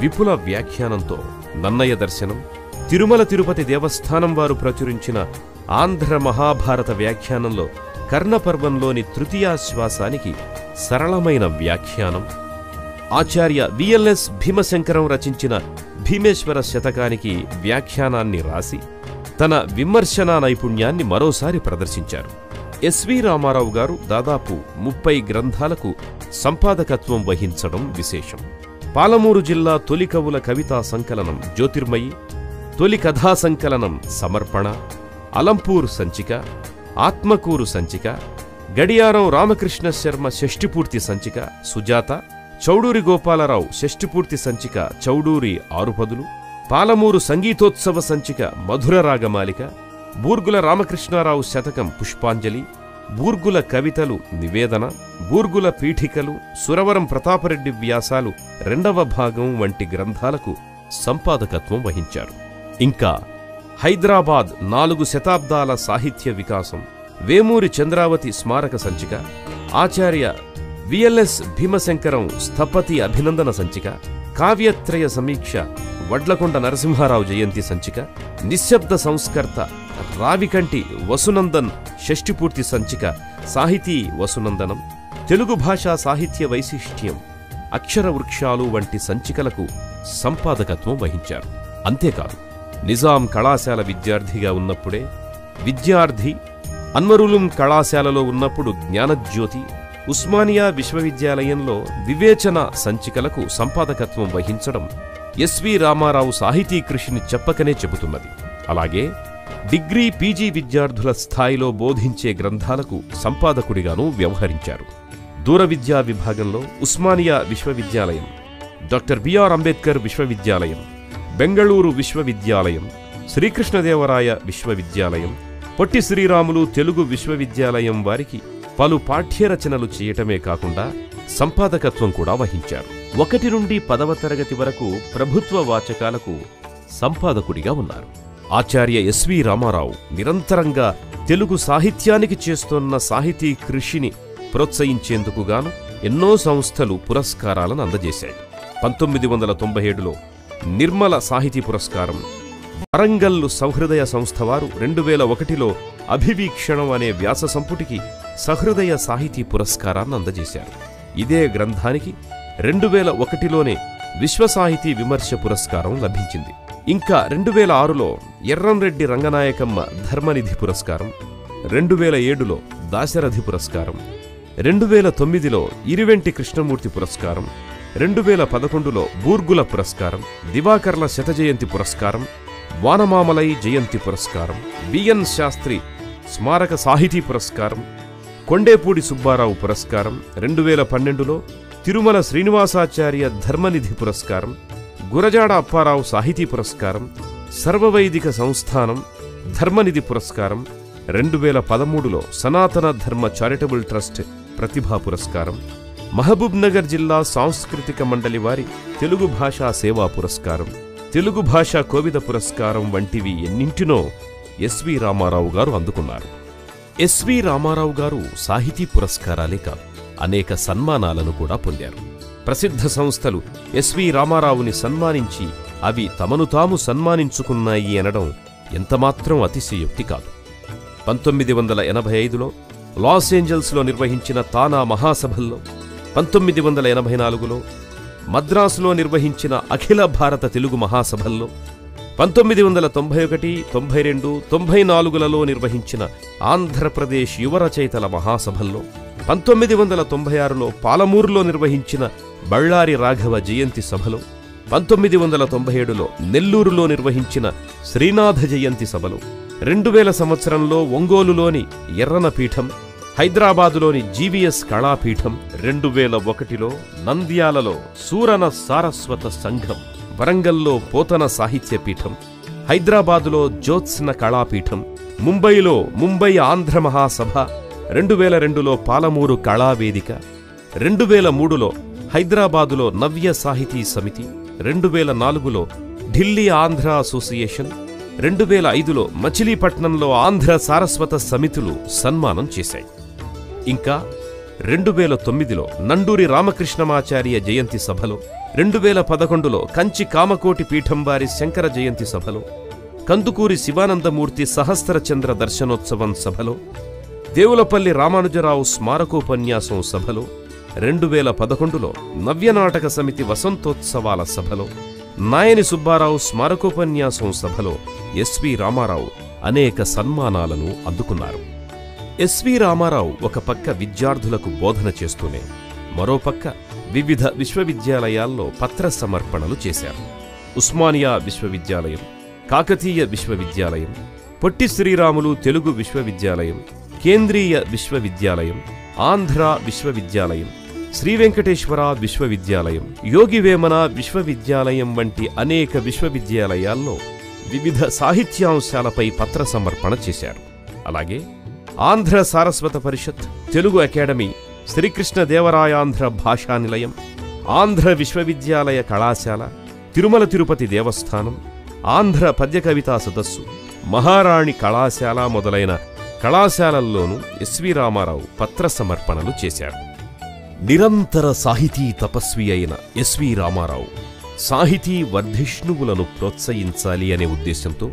విపుల వ్యాఖ్యానంతో నన్నయ దర్శనం, తిరుమల తిరుపతి దేవస్థానం వారు ప్రచురించిన ఆంధ్ర మహాభారత వ్యాఖ్యానంలో కర్ణపర్వంలోని తృతీయాశ్వాసానికి సరళమైన వ్యాఖ్యానం, ఆచార్య విఎల్ఎస్ భీమశంకరం రచించిన భీమేశ్వర శతకానికి వ్యాఖ్యానాన్ని రాసి తన విమర్శనా నైపుణ్యాన్ని మరోసారి ప్రదర్శించారు. ఎస్వి రామారావు గారు దాదాపు 30 గ్రంథాలకు సంపాదకత్వం వహించడం విశేషం. పాలమూరు జిల్లా తొలి కవుల కవితా సంకలనం జ్యోతిర్మయి, తొలి కథా సంకలనం సమర్పణ, అలంపూర్ సంచిక, ఆత్మకూరు సంచిక, గడియారం రామకృష్ణ శర్మ షష్ఠిపూర్తి సంచిక సుజాత, చౌడూరి గోపాలరావు షష్ఠిపూర్తి సంచిక చౌడూరి ఆరుపదులు, పాలమూరు సంగీతోత్సవ సంచిక మధుర రాగమాలిక, బూర్గుల రామకృష్ణారావు శతకం పుష్పాంజలి, బూర్గుల కవితలు నివేదన, బూర్గుల పీఠికలు, సురవరం ప్రతాపరెడ్డి వ్యాసాలు 2వ భాగం వంటి గ్రంథాలకు సంపాదకత్వం వహించారు. ఇంకా హైదరాబాద్ 4 శతాబ్దాల సాహిత్య వికాసం, వేమూరి చంద్రావతి స్మారక సంచిక, ఆచార్య విఎల్ఎస్ భీమశంకరం స్థపతి అభినందన సంచిక, కావ్యత్రయ సమీక్ష వడ్లకొండ నరసింహారావు జయంతి సంచిక, నిశ్శబ్ద సంస్కర్త రావికంటి వసునందన్ షష్ఠిపూర్తి సంచిక సాహితీ వసునందనం, తెలుగు భాషా సాహిత్య వైశిష్ట్యం, అక్షర వృక్షాలు వంటి సంచికలకు సంపాదకత్వం వహించారు. అంతేకాదు నిజాం కళాశాల విద్యార్థిగా ఉన్నప్పుడే విద్యార్థి, అన్వరులుం కళాశాలలో ఉన్నప్పుడు జ్ఞానజ్యోతి, ఉస్మానియా విశ్వవిద్యాలయంలో వివేచన సంచికలకు సంపాదకత్వం వహించడం ఎస్వి రామారావు సాహితీ కృషిని చెప్పకనే చెబుతున్నది. అలాగే డిగ్రీ, పీజీ విద్యార్థుల స్థాయిలో బోధించే గ్రంథాలకు సంపాదకుడిగానూ వ్యవహరించారు. దూర విద్యా విభాగంలో ఉస్మానియా విశ్వవిద్యాలయం, డాక్టర్ బిఆర్ అంబేద్కర్ విశ్వవిద్యాలయం, బెంగళూరు విశ్వవిద్యాలయం, శ్రీకృష్ణదేవరాయ విశ్వవిద్యాలయం, పొట్టి శ్రీరాములు తెలుగు విశ్వవిద్యాలయం వారికి పలు పాఠ్యరచనలు చేయటమే కాకుండా సంపాదకత్వం కూడా వహించారు. 1 నుండి 10వ తరగతి వరకు ప్రభుత్వ వాచకాలకు సంపాదకుడిగా ఉన్నారు. ఆచార్య ఎస్వి రామారావు నిరంతరంగా తెలుగు సాహిత్యానికి చేస్తున్న సాహితీ కృషిని ప్రోత్సహించేందుకుగాను ఎన్నో సంస్థలు పురస్కారాలను అందజేశాయి. 1997లో నిర్మల సాహితీ పురస్కారం, వరంగల్లు సహృదయ సంస్థ వారు 2001లో అభివీక్షణం అనే వ్యాస సంపుటికి సహృదయ సాహితీ పురస్కారాన్ని అందజేశారు. ఇదే గ్రంథానికి 2001లోనే విశ్వసాహితీ విమర్శ పురస్కారం లభించింది. ఇంకా 2006లో ఎర్రంరెడ్డి రంగనాయకమ్మ ధర్మనిధి పురస్కారం, 2007లో దాశరథి పురస్కారం, 2009లో ఇరివెంటి కృష్ణమూర్తి పురస్కారం, 2011లో బూర్గుల పురస్కారం, దివాకర్ల శతజయంతి పురస్కారం, వానమామలై జయంతి పురస్కారం, బిఎన్ శాస్త్రి స్మారక సాహితీ పురస్కారం, కొండేపూడి సుబ్బారావు పురస్కారం, 2012లో తిరుమల శ్రీనివాసాచార్య ధర్మనిధి పురస్కారం, గురజాడ అప్పారావు సాహితీ పురస్కారం, సర్వవైదిక సంస్థానం ధర్మనిధి పురస్కారం, 2013లో సనాతన ధర్మ చారిటబుల్ ట్రస్ట్ ప్రతిభా పురస్కారం, మహబూబ్ నగర్ జిల్లా సాంస్కృతిక మండలి వారి తెలుగు భాషా సేవా పురస్కారం, తెలుగు భాషా కోవిద పురస్కారం వంటివి ఎన్నింటినో ఎస్వి రామారావు గారు అందుకున్నారు. ఎస్వి రామారావు గారు సాహితీ పురస్కారాలే కాదు, అనేక సన్మానాలను కూడా పొందారు. ప్రసిద్ధ సంస్థలు ఎస్వి రామారావుని సన్మానించి అవి తమను తాము సన్మానించుకున్నాయి అనడం ఎంతమాత్రం అతిశయోక్తి కాదు. 1985లో లాస్ ఏంజల్స్లో నిర్వహించిన తానా మహాసభల్లో, 1984లో మద్రాసులో నిర్వహించిన అఖిల భారత తెలుగు మహాసభల్లో, 1991, 92, 94లలో నిర్వహించిన ఆంధ్రప్రదేశ్ యువరచయితల మహాసభల్లో, 1996లో పాలమూరులో నిర్వహించిన బళ్ళారి రాఘవ జయంతి సభలో, 1997లో నెల్లూరులో నిర్వహించిన శ్రీనాథ జయంతి సభలో, 2000 సంవత్సరంలో ఒంగోలులోని ఎర్రనపీఠం, హైదరాబాదులోని జీవీఎస్ కళాపీఠం, 2001లో నంద్యాలలో సూరన సారస్వత సంఘం, వరంగల్లో పోతన సాహిత్యపీఠం, హైదరాబాదులో జ్యోత్స్న కళాపీఠం, ముంబైలో ముంబై ఆంధ్ర మహాసభ, 2002లో పాలమూరు కళావేదిక, 2003లో హైదరాబాదులో నవ్య సాహితీ సమితి, 2004లో ఢిల్లీ ఆంధ్ర అసోసియేషన్, 2005లో మచిలీపట్నంలో ఆంధ్ర సారస్వత సమితులు సన్మానం చేశాయి. ఇంకా 2009లో నండూరి రామకృష్ణమాచార్య జయంతి సభలో, 2011లో కంచి కామకోటి పీఠం వారి శంకర జయంతి సభలో, కందుకూరి శివానందమూర్తి సహస్రచంద్ర దర్శనోత్సవం సభలో, దేవులపల్లి రామానుజరావు స్మారకోపన్యాసం సభలో, 2011లో నవ్యనాటక సమితి వసంతోత్సవాల సభలో, నాయని సుబ్బారావు స్మారకోపన్యాసం సభలో ఎస్వి రామారావు అనేక సన్మానాలను అందుకున్నారు. ఎస్వి రామారావు ఒక పక్క విద్యార్థులకు బోధన చేస్తూనే మరోపక్క వివిధ విశ్వవిద్యాలయాల్లో పత్ర సమర్పణలు చేశారు. ఉస్మానియా విశ్వవిద్యాలయం, కాకతీయ విశ్వవిద్యాలయం, పొట్టి శ్రీరాములు తెలుగు విశ్వవిద్యాలయం, కేంద్రీయ విశ్వవిద్యాలయం, ఆంధ్ర విశ్వవిద్యాలయం, శ్రీవెంకటేశ్వర విశ్వవిద్యాలయం, యోగివేమన విశ్వవిద్యాలయం వంటి అనేక విశ్వవిద్యాలయాల్లో వివిధ సాహిత్యాంశాలపై పత్ర సమర్పణ చేశారు. అలాగే ఆంధ్ర సారస్వత పరిషత్, తెలుగు అకాడమీ, శ్రీకృష్ణదేవరాయాంధ్ర భాషా నిలయం, ఆంధ్ర విశ్వవిద్యాలయ కళాశాల, తిరుమల తిరుపతి దేవస్థానం, ఆంధ్ర పద్య కవితా సదస్సు, మహారాణి కళాశాల మొదలైన కళాశాలల్లోనూ ఎస్వి రామారావు పత్ర సమర్పణలు చేశారు. నిరంతర సాహితీ తపస్వి అయిన ఎస్వి రామారావు సాహితీ వర్ధిష్ణువులను ప్రోత్సహించాలి అనే ఉద్దేశంతో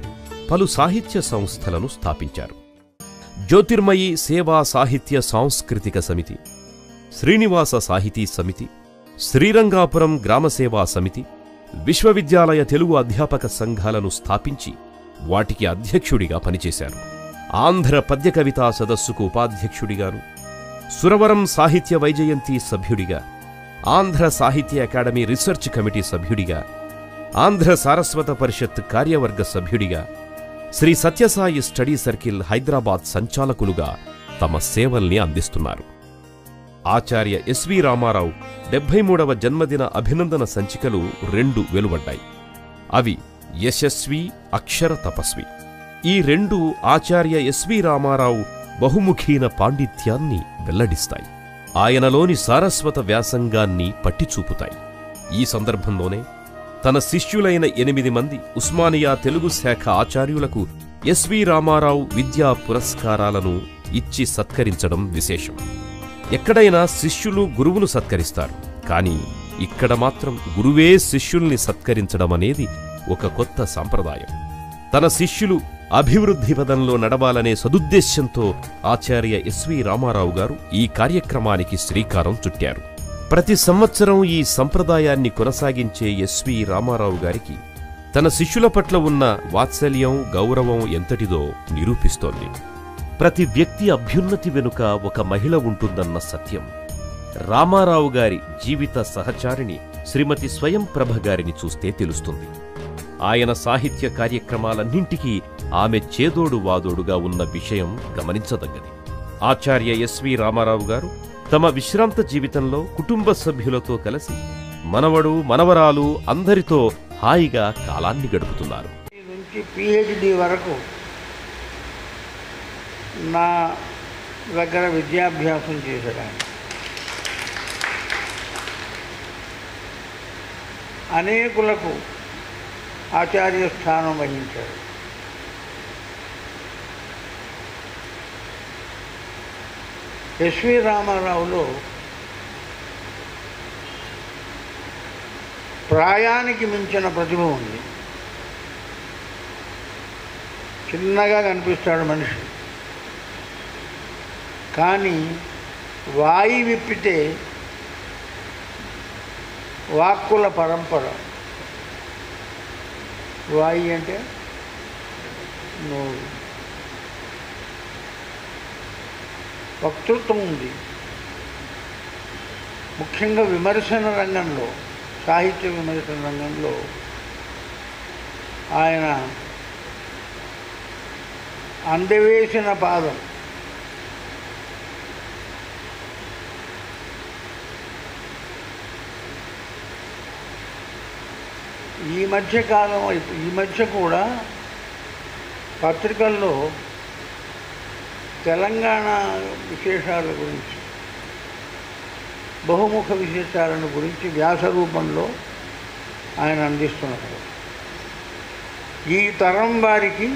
పలు సాహిత్య సంస్థలను స్థాపించారు. జ్యోతిర్మయి సేవా సాహిత్య సాంస్కృతిక సమితి, శ్రీనివాస సాహితీ సమితి, శ్రీరంగాపురం గ్రామసేవా సమితి, విశ్వవిద్యాలయ తెలుగు అధ్యాపక సంఘాలను స్థాపించి వాటికి అధ్యక్షుడిగా పనిచేశారు. ఆంధ్ర పద్య కవితా సదస్సుకు ఉపాధ్యక్షుడిగాను, సురవరం సాహిత్య వైజయంతి సభ్యుడిగా, ఆంధ్ర సాహిత్య అకాడమీ రీసెర్చ్ కమిటీ సభ్యుడిగా, ఆంధ్ర సారస్వత పరిషత్ కార్యవర్గ సభ్యుడిగా, శ్రీ సత్యసాయి స్టడీ సర్కిల్ హైదరాబాద్ సంచాలకులుగా తమ సేవల్ని అందిస్తున్నారు. ఆచార్య ఎస్వి రామారావు 73వ జన్మదిన అభినందన సంచికలు 2 వెలువడ్డాయి. అవి యశస్వి, అక్షర తపస్వి. ఈ 2 ఆచార్య ఎస్వి రామారావు బహుముఖీన పాండిత్యాన్ని వెల్లడిస్తాయి. ఆయనలోని సారస్వత వ్యాసంగాన్ని పట్టిచూపుతాయి. ఈ సందర్భంలోనే తన శిష్యులైన 8 మంది ఉస్మానియా తెలుగు శాఖ ఆచార్యులకు ఎస్వి రామారావు విద్యా పురస్కారాలను ఇచ్చి సత్కరించడం విశేషం. ఎక్కడైనా శిష్యులు గురువును సత్కరిస్తారు, కానీ ఇక్కడ మాత్రం గురువే శిష్యుల్ని సత్కరించడం అనేది ఒక కొత్త సంప్రదాయం. తన శిష్యులు అభివృద్ధి పదంలో నడవాలనే సదుద్దేశ్యంతో ఆచార్య ఎస్వి రామారావు గారు ఈ కార్యక్రమానికి శ్రీకారం చుట్టారు. ప్రతి సంవత్సరం ఈ సంప్రదాయాన్ని కొనసాగించే ఎస్వి రామారావు గారికి తన శిష్యుల పట్ల ఉన్న వాత్సల్యం, గౌరవం ఎంతటిదో నిరూపిస్తోంది. ప్రతి వ్యక్తి అభ్యున్నతి వెనుక ఒక మహిళ ఉంటుందన్న సత్యం రామారావు గారి జీవిత సహచారిణి శ్రీమతి స్వయంప్రభ గారిని చూస్తే తెలుస్తుంది. ఆయన సాహిత్య కార్యక్రమాలన్నింటికీ ఆమె చేదోడు వాదోడుగా ఉన్న విషయం గమనించదగ్గది. ఆచార్య ఎస్వి రామారావు గారు తమ విశ్రాంత జీవితంలో కుటుంబ సభ్యులతో కలిసి మనవడు, మనవరాలు అందరితో హాయిగా కాలాన్ని గడుపుతున్నారు. పిహెచ్డి వరకు నా దగ్గర విద్యాభ్యాసం చేసేదాన్ని. అనేకులకు ఆచార్య స్థానం వహించారు. ఎస్వి రామారావులో ప్రాయానికి మించిన ప్రతిభ ఉంది. చిన్నగా కనిపిస్తాడు మనిషి, కానీ వాయి విప్పితే వాక్కుల పరంపర. వాయి అంటే నోరు. వక్తృత్వం ఉంది. ముఖ్యంగా విమర్శన రంగంలో, సాహిత్య విమర్శన రంగంలో ఆయన అందవేసిన పాదం. ఈ మధ్య కూడా పత్రికల్లో తెలంగాణ విశేషాల గురించి, బహుముఖ విశేషాలను గురించి వ్యాస రూపంలో ఆయన అందిస్తున్నారు. ఈ తరం వారికి,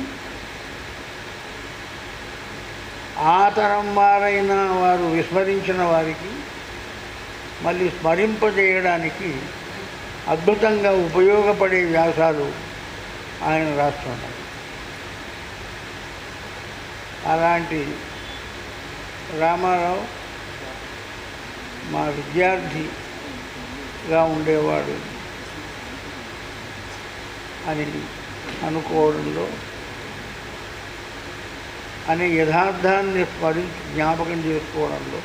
ఆ తరం వారైన వారు విస్మరించిన వారికి మళ్ళీ స్మరింపజేయడానికి అద్భుతంగా ఉపయోగపడే వ్యాసాలు ఆయన రాస్తున్నారు. అలాంటి రామారావు మా విద్యార్థిగా ఉండేవాడు అని అనుకోవడంలో, అనే యథార్థాన్ని స్మరించి జ్ఞాపకం చేసుకోవడంలో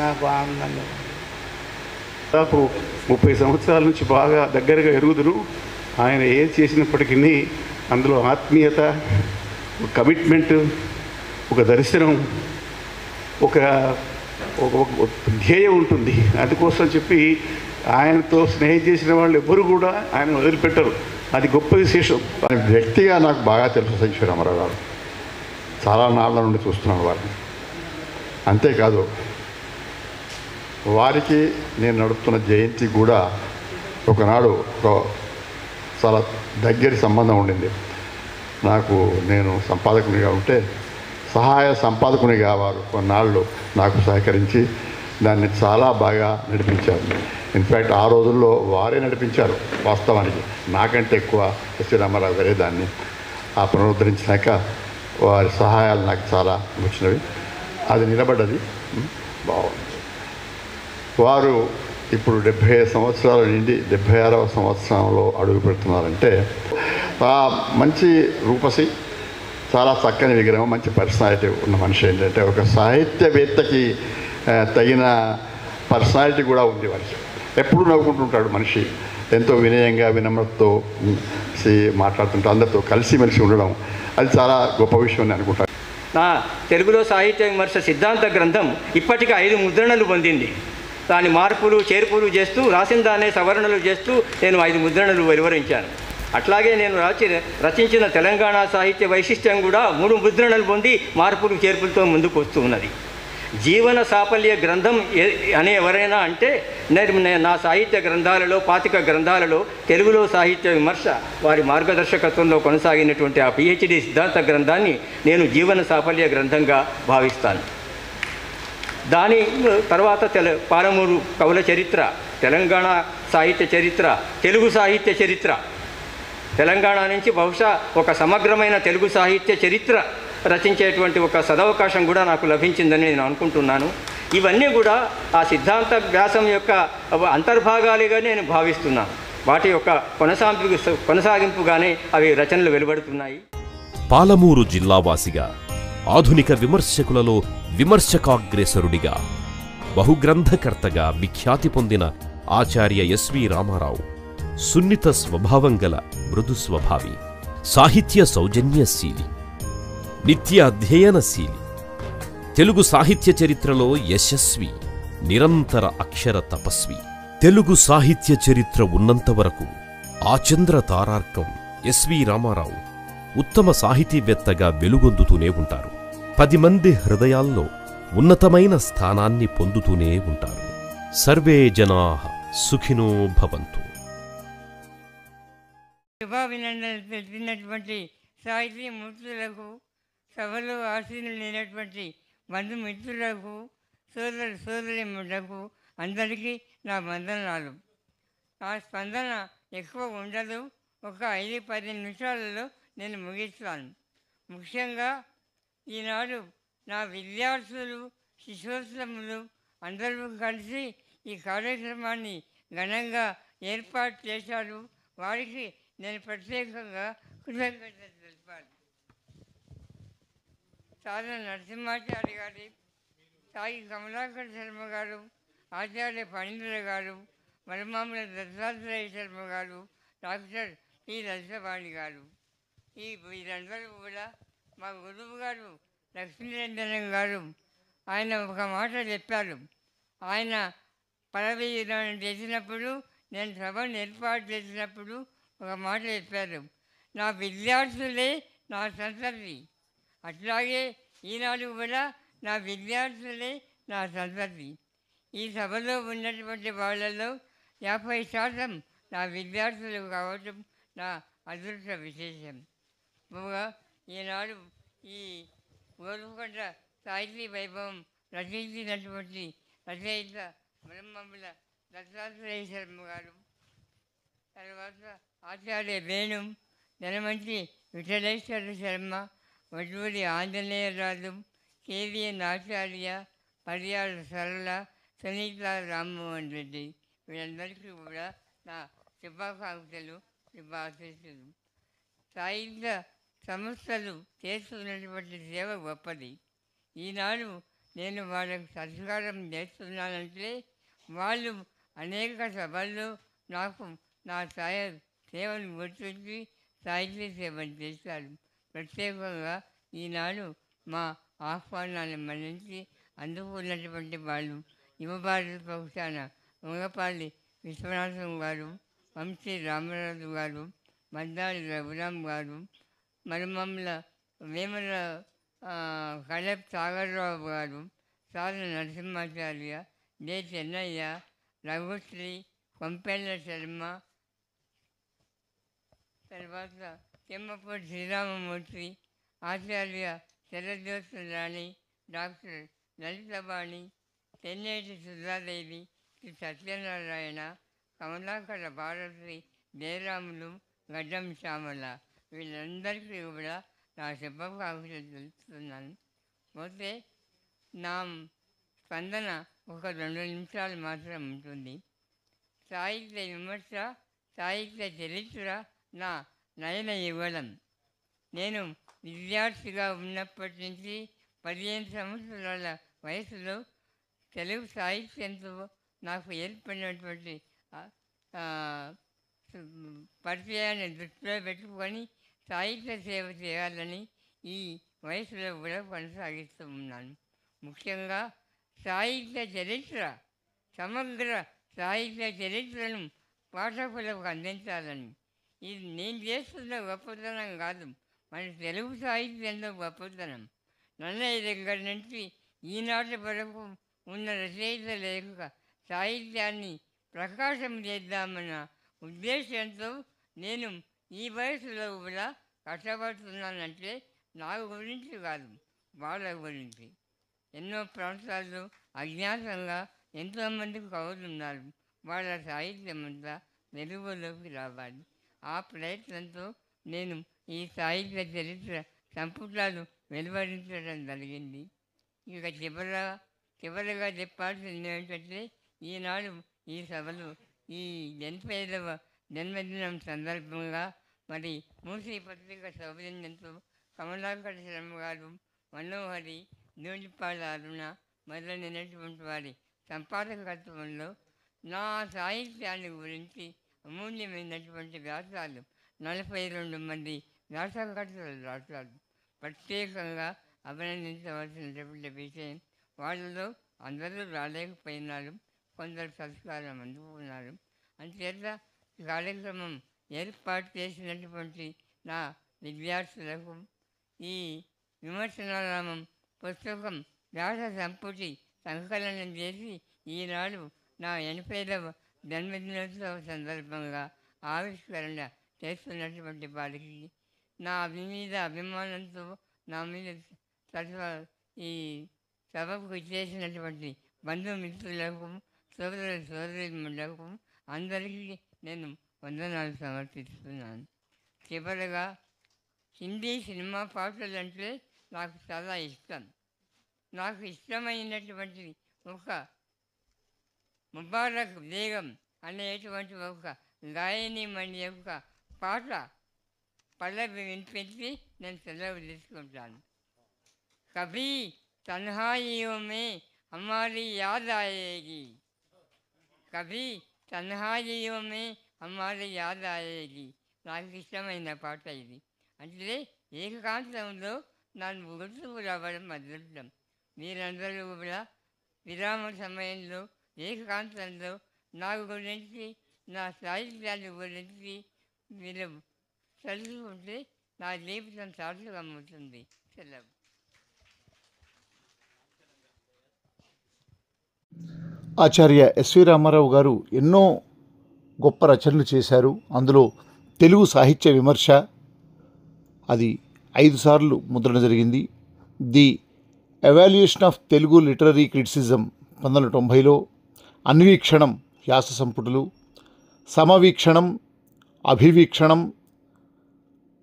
నాకు ఆనందంగా ఉంది. దాదాపు 30 సంవత్సరాల నుంచి బాగా దగ్గరగా ఎరుగుదురు. ఆయన ఏం చేసినప్పటికీ అందులో ఆత్మీయత, ఒక కమిట్మెంట్, ఒక దర్శనం, ఒక ధ్యేయం ఉంటుంది. అందుకోసం చెప్పి ఆయనతో స్నేహం చేసిన వాళ్ళు ఎవ్వరు కూడా ఆయన వదిలిపెట్టరు. అది గొప్ప విశేషం. వ్యక్తిగా నాకు బాగా తెలుసు ఎస్వి రామారావు గారు. చాలా నాళ్ళ నుండి చూస్తున్నాను వారిని. అంతేకాదు వారికి నేను నడుపుతున్న జయంతి కూడా ఒకనాడు చాలా దగ్గరి సంబంధం ఉండింది నాకు. నేను సంపాదకునిగా ఉంటే సహాయ సంపాదకునిగా వారు కొన్నాళ్ళు నాకు సహకరించి దాన్ని చాలా బాగా నడిపించారు. ఇన్ఫ్యాక్ట్ ఆ రోజుల్లో వారే నడిపించారు. వాస్తవానికి నాకంటే ఎక్కువ ఎస్వి రామారావు గారే దాన్ని పునరుద్ధరించినాక వారి సహాయాలు నాకు చాలా వచ్చినవి. అది నిలబడ్డది, బాగుంది. వారు ఇప్పుడు 75 సంవత్సరాల నుండి 76వ సంవత్సరంలో అడుగు పెడుతున్నారంటే మంచి రూపసి, చాలా చక్కని విగ్రహం, మంచి పర్సనాలిటీ ఉన్న మనిషి. ఏంటంటే ఒక సాహిత్యవేత్తకి తగిన పర్సనాలిటీ కూడా ఉంది వారికి. ఎప్పుడూ నవ్వుకుంటుంటాడు మనిషి. ఎంతో వినయంగా వినమ్రతతో మాట్లాడుతుంటా, అందరితో కలిసిమెలిసి ఉండడం అది చాలా గొప్ప విషయం అని అనుకుంటాను. నా తెలుగులో సాహిత్య విమర్శ సిద్ధాంత గ్రంథం ఇప్పటికి 5 ముద్రణలు పొందింది. దాని మార్పులు చేర్పులు చేస్తూ, రాసిన దాన్ని సవరణలు చేస్తూ నేను 5 ముద్రణలు వెలువరించాను. అట్లాగే నేను రచించిన తెలంగాణ సాహిత్య వైశిష్ట్యం కూడా 3 ముద్రణలు పొంది మార్పులు చేర్పులతో ముందుకు వస్తూ ఉన్నది. జీవన సాఫల్య గ్రంథం అనే ఎవరైనా అంటే నా సాహిత్య గ్రంథాలలో 25 గ్రంథాలలో తెలుగులో సాహిత్య విమర్శ వారి మార్గదర్శకత్వంలో కొనసాగినటువంటి ఆ PhD సిద్ధాంత గ్రంథాన్ని నేను జీవన సాఫల్య గ్రంథంగా భావిస్తాను. దాని తర్వాత పాలమూరు కవుల చరిత్ర, తెలంగాణ సాహిత్య చరిత్ర, తెలుగు సాహిత్య చరిత్ర, తెలంగాణ నుంచి బహుశా ఒక సమగ్రమైన తెలుగు సాహిత్య చరిత్ర రచించేటువంటి ఒక సదవకాశం కూడా నాకు లభించిందని నేను అనుకుంటున్నాను. ఇవన్నీ కూడా ఆ సిద్ధాంత వ్యాసం యొక్క అంతర్భాగాలుగా నేను భావిస్తున్నాను. వాటి యొక్క కొనసాగింపుగానే అవి రచనలు వెలువడుతున్నాయి. పాలమూరు జిల్లావాసిగా, ఆధునిక విమర్శకులలో విమర్శకాగ్రేసరుడిగా, బహుగ్రంథకర్తగా విఖ్యాతి పొందిన ఆచార్య ఎస్వి రామారావు సున్నిత స్వభావం గల మృదు స్వభావి, సాహిత్య సౌజన్యశీలి, నిత్య అధ్యయనశీలి, తెలుగు సాహిత్య చరిత్రలో యశస్వి, నిరంతర అక్షర తపస్వి. తెలుగు సాహిత్య చరిత్ర ఉన్నంతవరకు ఆచంద్ర తారార్కం ఎస్వి రామారావు ఉత్తమ సాహితీవేత్తగా వెలుగొందుతూనే ఉంటారు. 10 మంది హృదయాల్లో ఉన్నతమైన స్థానాన్ని పొందుతూనే ఉంటారు. సర్వే జనాః సుఖినో భవంతు. శుభాభినందనలు తెలిపినటువంటి సాహితీ మూర్తులకు, సభలో ఆశీనులైనటువంటి బంధుమిత్రులకు, సోదరిమణులకు అందరికీ నా వందనాలు. నా స్పందన ఎక్కువ ఉండదు. ఒక 5-10 నిమిషాలలో నేను ముగిస్తాను. ముఖ్యంగా ఈనాడు నా విద్యార్థులు, శిశోత్సములు అందరూ కలిసి ఈ కార్యక్రమాన్ని ఘనంగా ఏర్పాటు చేశారు. వారికి నేను ప్రత్యేకంగా కృతజ్ఞతలు తెలిపాను. సాధన నరసింహాచార్య గారి, సాయి కమలాకర్ శర్మ గారు, ఆచార్య ఫణీంద్ర గారు, మరమాముల దత్తాత్రేయ శర్మ గారు, డాక్టర్ టి లలితవాణి గారు, వీరందరూ కూడా మా గురువు గారు లక్ష్మీరంజనం గారు. ఆయన ఒక మాట చెప్పారు. ఆయన పదవీ విరమణ చేసినప్పుడు, నేను సభను ఏర్పాటు చేసినప్పుడు ఒక మాట చెప్పారు. నా విద్యార్థులే నా సంతతి. అట్లాగే ఈనాడు కూడా నా విద్యార్థులే నా సంతతి. ఈ సభలో ఉన్నటువంటి వాళ్ళలో 50% నా విద్యార్థులు కావటం నా అదృష్ట విశేషం. ఈనాడు ఈ గోల్కొండ సాహితీ వైభవం రచించినటువంటి రచయిత బ్రహ్మముల దత్తాత్రేయ శర్మ గారు, తర్వాత ఆచార్య వేణు, ధనమంచి విఠలేశ్వర శర్మ, వడ్డూరి ఆంజనేయరాజు, కేవీఎన్ ఆచార్య, పర్యాల సరళ, సునీత రామ్మోహన్ రెడ్డి, వీళ్ళందరికీ కూడా నా శుభాకాంక్షలు, శుభాశీస్సులు. సాయుధ సంస్థలు చేస్తున్నటువంటి సేవ గొప్పది. ఈనాడు నేను వాళ్ళకు సత్కారం చేస్తున్నానంటే వాళ్ళు అనేక సభల్లో నాకు నా సేవను గుర్తించి సాహిత్య సేవలు చేశారు. ప్రత్యేకంగా ఈనాడు మా ఆహ్వానాన్ని మన్నించి అందుకున్నటువంటి వాళ్ళు యువభారత పక్షాన ముంగపాలి విశ్వనాథం గారు, వంశీ రామరాజు గారు, మద్దాలి రఘురాం గారు, మరుమమ్మల వేమల కళప్ సాగర్రావు గారు, సాధన నరసింహాచార్య, డే చెన్నయ్య, రఘుశ్రీ, కొంపెల్ల శర్మ, తర్వాత చెమ్మపూడి శ్రీరామమూర్తి, ఆచార్య శరజ్యోత్స రాణి, డాక్టర్ లలితవాణి, తెన్నేటి సుధాదేవి, శ్రీ సత్యనారాయణ, కమలాకర భారతి, జయరాములు, గడ్డం శ్యామల, వీళ్ళందరికీ కూడా నా శుభాకాంక్షలు తెలుస్తున్నాను. పోతే నా స్పందన ఒక 2 నిమిషాలు మాత్రం ఉంటుంది. సాహిత్య విమర్శ, సాహిత్య చరిత్ర నా నయన యుగళం. నేను విద్యార్థిగా ఉన్నప్పటి నుంచి 15 సంవత్సరాల వయసులో తెలుగు సాహిత్యంతో నాకు ఏర్పడినటువంటి పరిచయాన్ని దృష్టిలో పెట్టుకొని సాహిత్య సేవ చేయాలని ఈ వయసులో కూడా కొనసాగిస్తూ ఉన్నాను. ముఖ్యంగా సాహిత్య చరిత్ర, సమగ్ర సాహిత్య చరిత్రను పాఠకులకు అందించాలని. ఇది నేను చేస్తున్న గొప్పతనం కాదు, మన తెలుగు సాహిత్యంలో గొప్పతనం. నన్నయ్య దగ్గర నుంచి ఈనాటి వరకు ఉన్న రచయితల యొక్క సాహిత్యాన్ని ప్రకాశం చేద్దామన్న ఉద్దేశంతో నేను ఈ వయసులో కూడా కష్టపడుతున్నానంటే నా గురించి కాదు, వాళ్ళ గురించి. ఎన్నో ప్రాంతాల్లో అజ్ఞాతంగా ఎంతోమంది కవులు ఉన్నారు. వాళ్ళ సాహిత్యం అంతా వెలుగులోకి రావాలి. ఆ ప్రయత్నంతో నేను ఈ సాహిత్య చరిత్ర సంపుటాలు వెలువరించడం జరిగింది. ఇక చివరిగా చెప్పాల్సింది ఏంటంటే, ఈనాడు ఈ సభలు ఈ 85వ జన్మదినం సందర్భంగా మరి మూసీ పత్రిక సౌజన్యంతో కమలాకర శర్మ గారు, మనోహరి, నూలిపాల అరుణ మొదలైనటువంటి వారి సంపాదకత్వంలో నా సాహిత్యాన్ని గురించి అమూల్యమైనటువంటి వ్యాసాలు 42 మంది వ్యాసకర్తలు రాశారు. ప్రత్యేకంగా అభినందించవలసినటువంటి విషయం, వాళ్ళలో అందరూ రాలేకపోయినారు, కొందరు సత్కారం అందుకున్నారు. అంచేత కార్యక్రమం ఏర్పాటు చేసినటువంటి నా విద్యార్థులకు ఈ విమర్శనారామం పుస్తకం వ్యాస సంపుటి సంకలనం చేసి ఈనాడు నా 80వ జన్మదినోత్సవ సందర్భంగా ఆవిష్కరణ చేస్తున్నటువంటి వారికి, నా మీద అభిమానంతో నా మీద ఈ సభకు చేసినటువంటి బంధుమిత్రులకు, సోదరులకు అందరికీ నేను వందనాలు సమర్పిస్తున్నాను. చివరగా హిందీ సినిమా పాటలు అంటే నాకు చాలా ఇష్టం. నాకు ఇష్టమైనటువంటి ఒక ముబారక్ బేగం అనేటువంటి ఒక గాయనిమణి యొక్క పాట పల్లవి వినిపించి నేను సెలవు తీసుకుంటాను. కభీ తన్హాయియోं में हमारी याद आएगी, కభీ తన్హాయియోं में हमारी याद आएगी. నాకు ఇష్టమైన పాట ఇది. అంటే ఏకాంతంలో నన్ను గుర్తుకు రావడం అదృష్టం. మీరందరూ కూడా విరామ సమయంలో ఏకాంతంలో నా గురించి, నా సాహిత్యాల గురించి మీరు తెలుసుకుంటే నా జీవితం సార్థకమవుతుంది. సెలవు. ఆచార్య ఎస్వి రామారావు గారు ఎన్నో గొప్ప రచనలు చేశారు. అందులో తెలుగు సాహిత్య విమర్శ అది 5 సార్లు ముద్రణ జరిగింది. The evaluation of Telugu literary criticism 1990లో, అన్వీక్షణం వ్యాస సంపుటులు, సమవీక్షణం, అభివీక్షణం,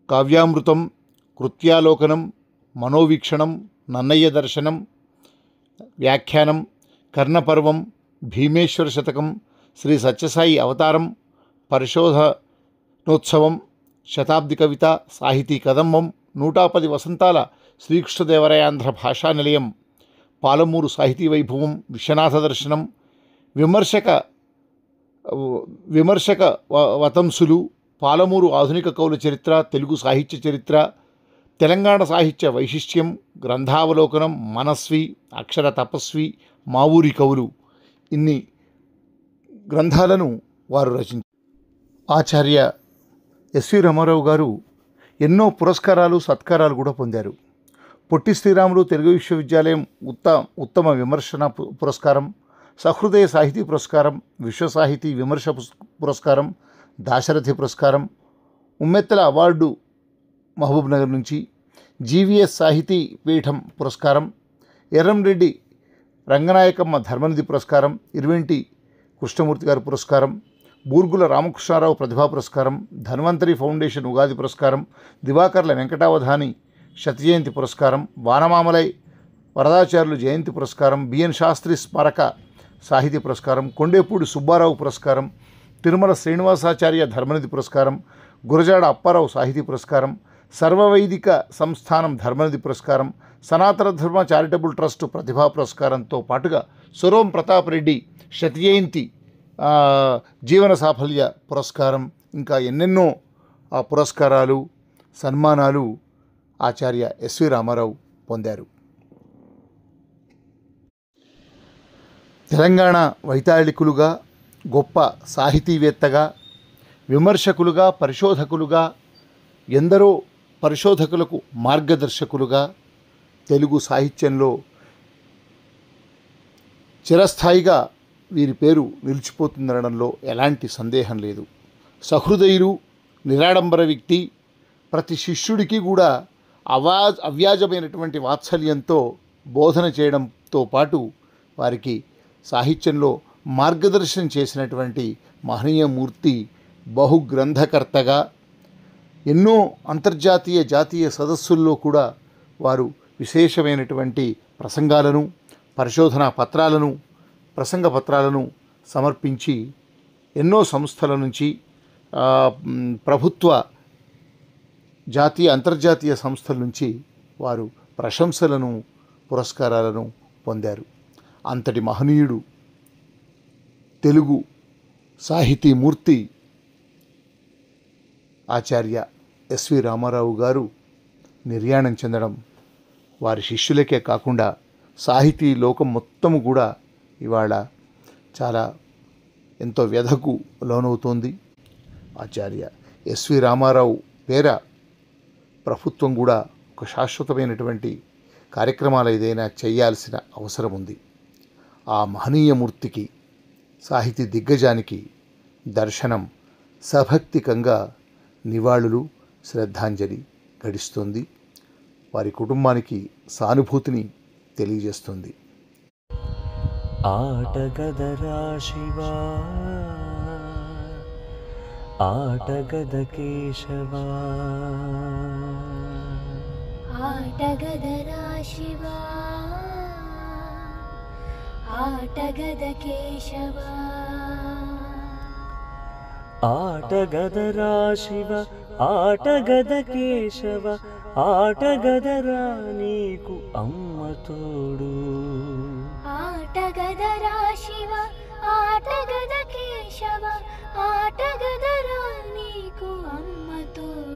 కావ్యామృతం, కృత్యాలోకనం, మనోవీక్షణం, నన్నయ్య దర్శనం, వ్యాఖ్యానం, కర్ణపర్వం, భీమేశ్వర శతకం, శ్రీ సత్యసాయి అవతారం, పరిశోధనోత్సవం, శతాబ్ది కవిత, సాహితీ కదంబం, 110 వసంతాల శ్రీకృష్ణదేవరాయాంధ్ర భాషా నిలయం, పాలమూరు సాహితీ వైభవం, విశ్వనాథ దర్శనం, విమర్శక వతంసులు, పాలమూరు ఆధునిక కవుల చరిత్ర, తెలుగు సాహిత్య చరిత్ర, తెలంగాణ సాహిత్య వైశిష్ట్యం, గ్రంథావలోకనం, మనస్వి, అక్షర తపస్వి, మా ఊరి కవులు, ఇన్ని గ్రంథాలను వారు రచించారు. ఆచార్య ఎస్వి రామారావు గారు ఎన్నో పురస్కారాలు, సత్కారాలు కూడా పొందారు. పొట్టి శ్రీరాములు తెలుగు విశ్వవిద్యాలయం ఉత్తమ విమర్శన పురస్కారం, సహృదయ సాహితీ పురస్కారం, విశ్వ సాహితీ విమర్శ పురస్కారం, దాశరథి పురస్కారం, ఉమ్మెత్తల అవార్డు మహబూబ్ నగర్ నుంచి, జీవీఎస్ సాహితీ పీఠం పురస్కారం, ఎర్రంరెడ్డి రంగనాయకమ్మ ధర్మనిధి పురస్కారం, ఇరువెంటి కృష్ణమూర్తి గారి పురస్కారం, బూర్గుల రామకృష్ణారావు ప్రతిభా పురస్కారం, ధన్వంతరి ఫౌండేషన్ ఉగాది పురస్కారం, దివాకర్ల వెంకటావధాని శతజయంతి పురస్కారం, వానమామలై వరదాచార్యులు జయంతి పురస్కారం, బిఎన్ శాస్త్రి స్మారక సాహితీ పురస్కారం, కొండేపూడి సుబ్బారావు పురస్కారం, తిరుమల శ్రీనివాసాచార్య ధర్మనిధి పురస్కారం, గురజాడ అప్పారావు సాహితీ పురస్కారం, సర్వవైదిక సంస్థానం ధర్మనిధి పురస్కారం, సనాతన ధర్మ చారిటబుల్ ట్రస్ట్ ప్రతిభా పురస్కారంతో పాటుగా సొరోం ప్రతాప్ రెడ్డి శతజయంతి జీవన సాఫల్య పురస్కారం, ఇంకా ఎన్నెన్నో పురస్కారాలు, సన్మానాలు ఆచార్య ఎస్వి రామారావు పొందారు. తెలంగాణ వైతాళికులుగా, గొప్ప సాహితీవేత్తగా, విమర్శకులుగా, పరిశోధకులుగా, ఎందరో పరిశోధకులకు మార్గదర్శకులుగా తెలుగు సాహిత్యంలో చిరస్థాయిగా వీరి పేరు నిలిచిపోతుందనడంలో ఎలాంటి సందేహం లేదు. సహృదయులు, నిరాడంబర వ్యక్తి, ప్రతి శిష్యుడికి కూడా అవ్యాజమైనటువంటి వాత్సల్యంతో బోధన చేయడంతో పాటు వారికి సాహిత్యంలో మార్గదర్శనం చేసినటువంటి మహనీయ మూర్తి, బహుగ్రంథకర్తగా ఎన్నో అంతర్జాతీయ జాతీయ సదస్సుల్లో కూడా వారు విశేషమైనటువంటి ప్రసంగాలను, పరిశోధనా పత్రాలను, ప్రసంగ పత్రాలను సమర్పించి ఎన్నో సంస్థల నుంచి, ప్రభుత్వ జాతీయ అంతర్జాతీయ సంస్థల నుంచి వారు ప్రశంసలను, పురస్కారాలను పొందారు. అంతటి మహనీయుడు, తెలుగు సాహితీమూర్తి ఆచార్య ఎస్వి రామారావు గారు నిర్యాణం చెందడం వారి శిష్యులకే కాకుండా సాహితీ లోకం మొత్తము కూడా ఇవాళ చాలా ఎంతో వ్యధకు లోనవుతోంది. ఆచార్య ఎస్వి రామారావు పేర ప్రభుత్వం కూడా ఒక శాశ్వతమైనటువంటి కార్యక్రమాలు ఏదైనా చేయాల్సిన అవసరం ఉంది. ఆ మహనీయమూర్తికి, సాహితీ దిగ్గజానికి దర్శనం సభక్తికంగా నివాళులు, శ్రద్ధాంజలి గడిస్తుంది. వారి కుటుంబానికి సానుభూతిని తెలియజేస్తుంది. ఆటగదరా శివా, ఆటగద కేశవా, ఆటగదరా శివా, ఆటగద కేశవా, ఆటగదరా శివ, ఆటగద కేశవ, ఆటగదరా నీకు అమ్మ తోడు. ఆటగదరా శివ, ఆటగద కేశవ, ఆటగదరా నీకు అమ్మ తోడు.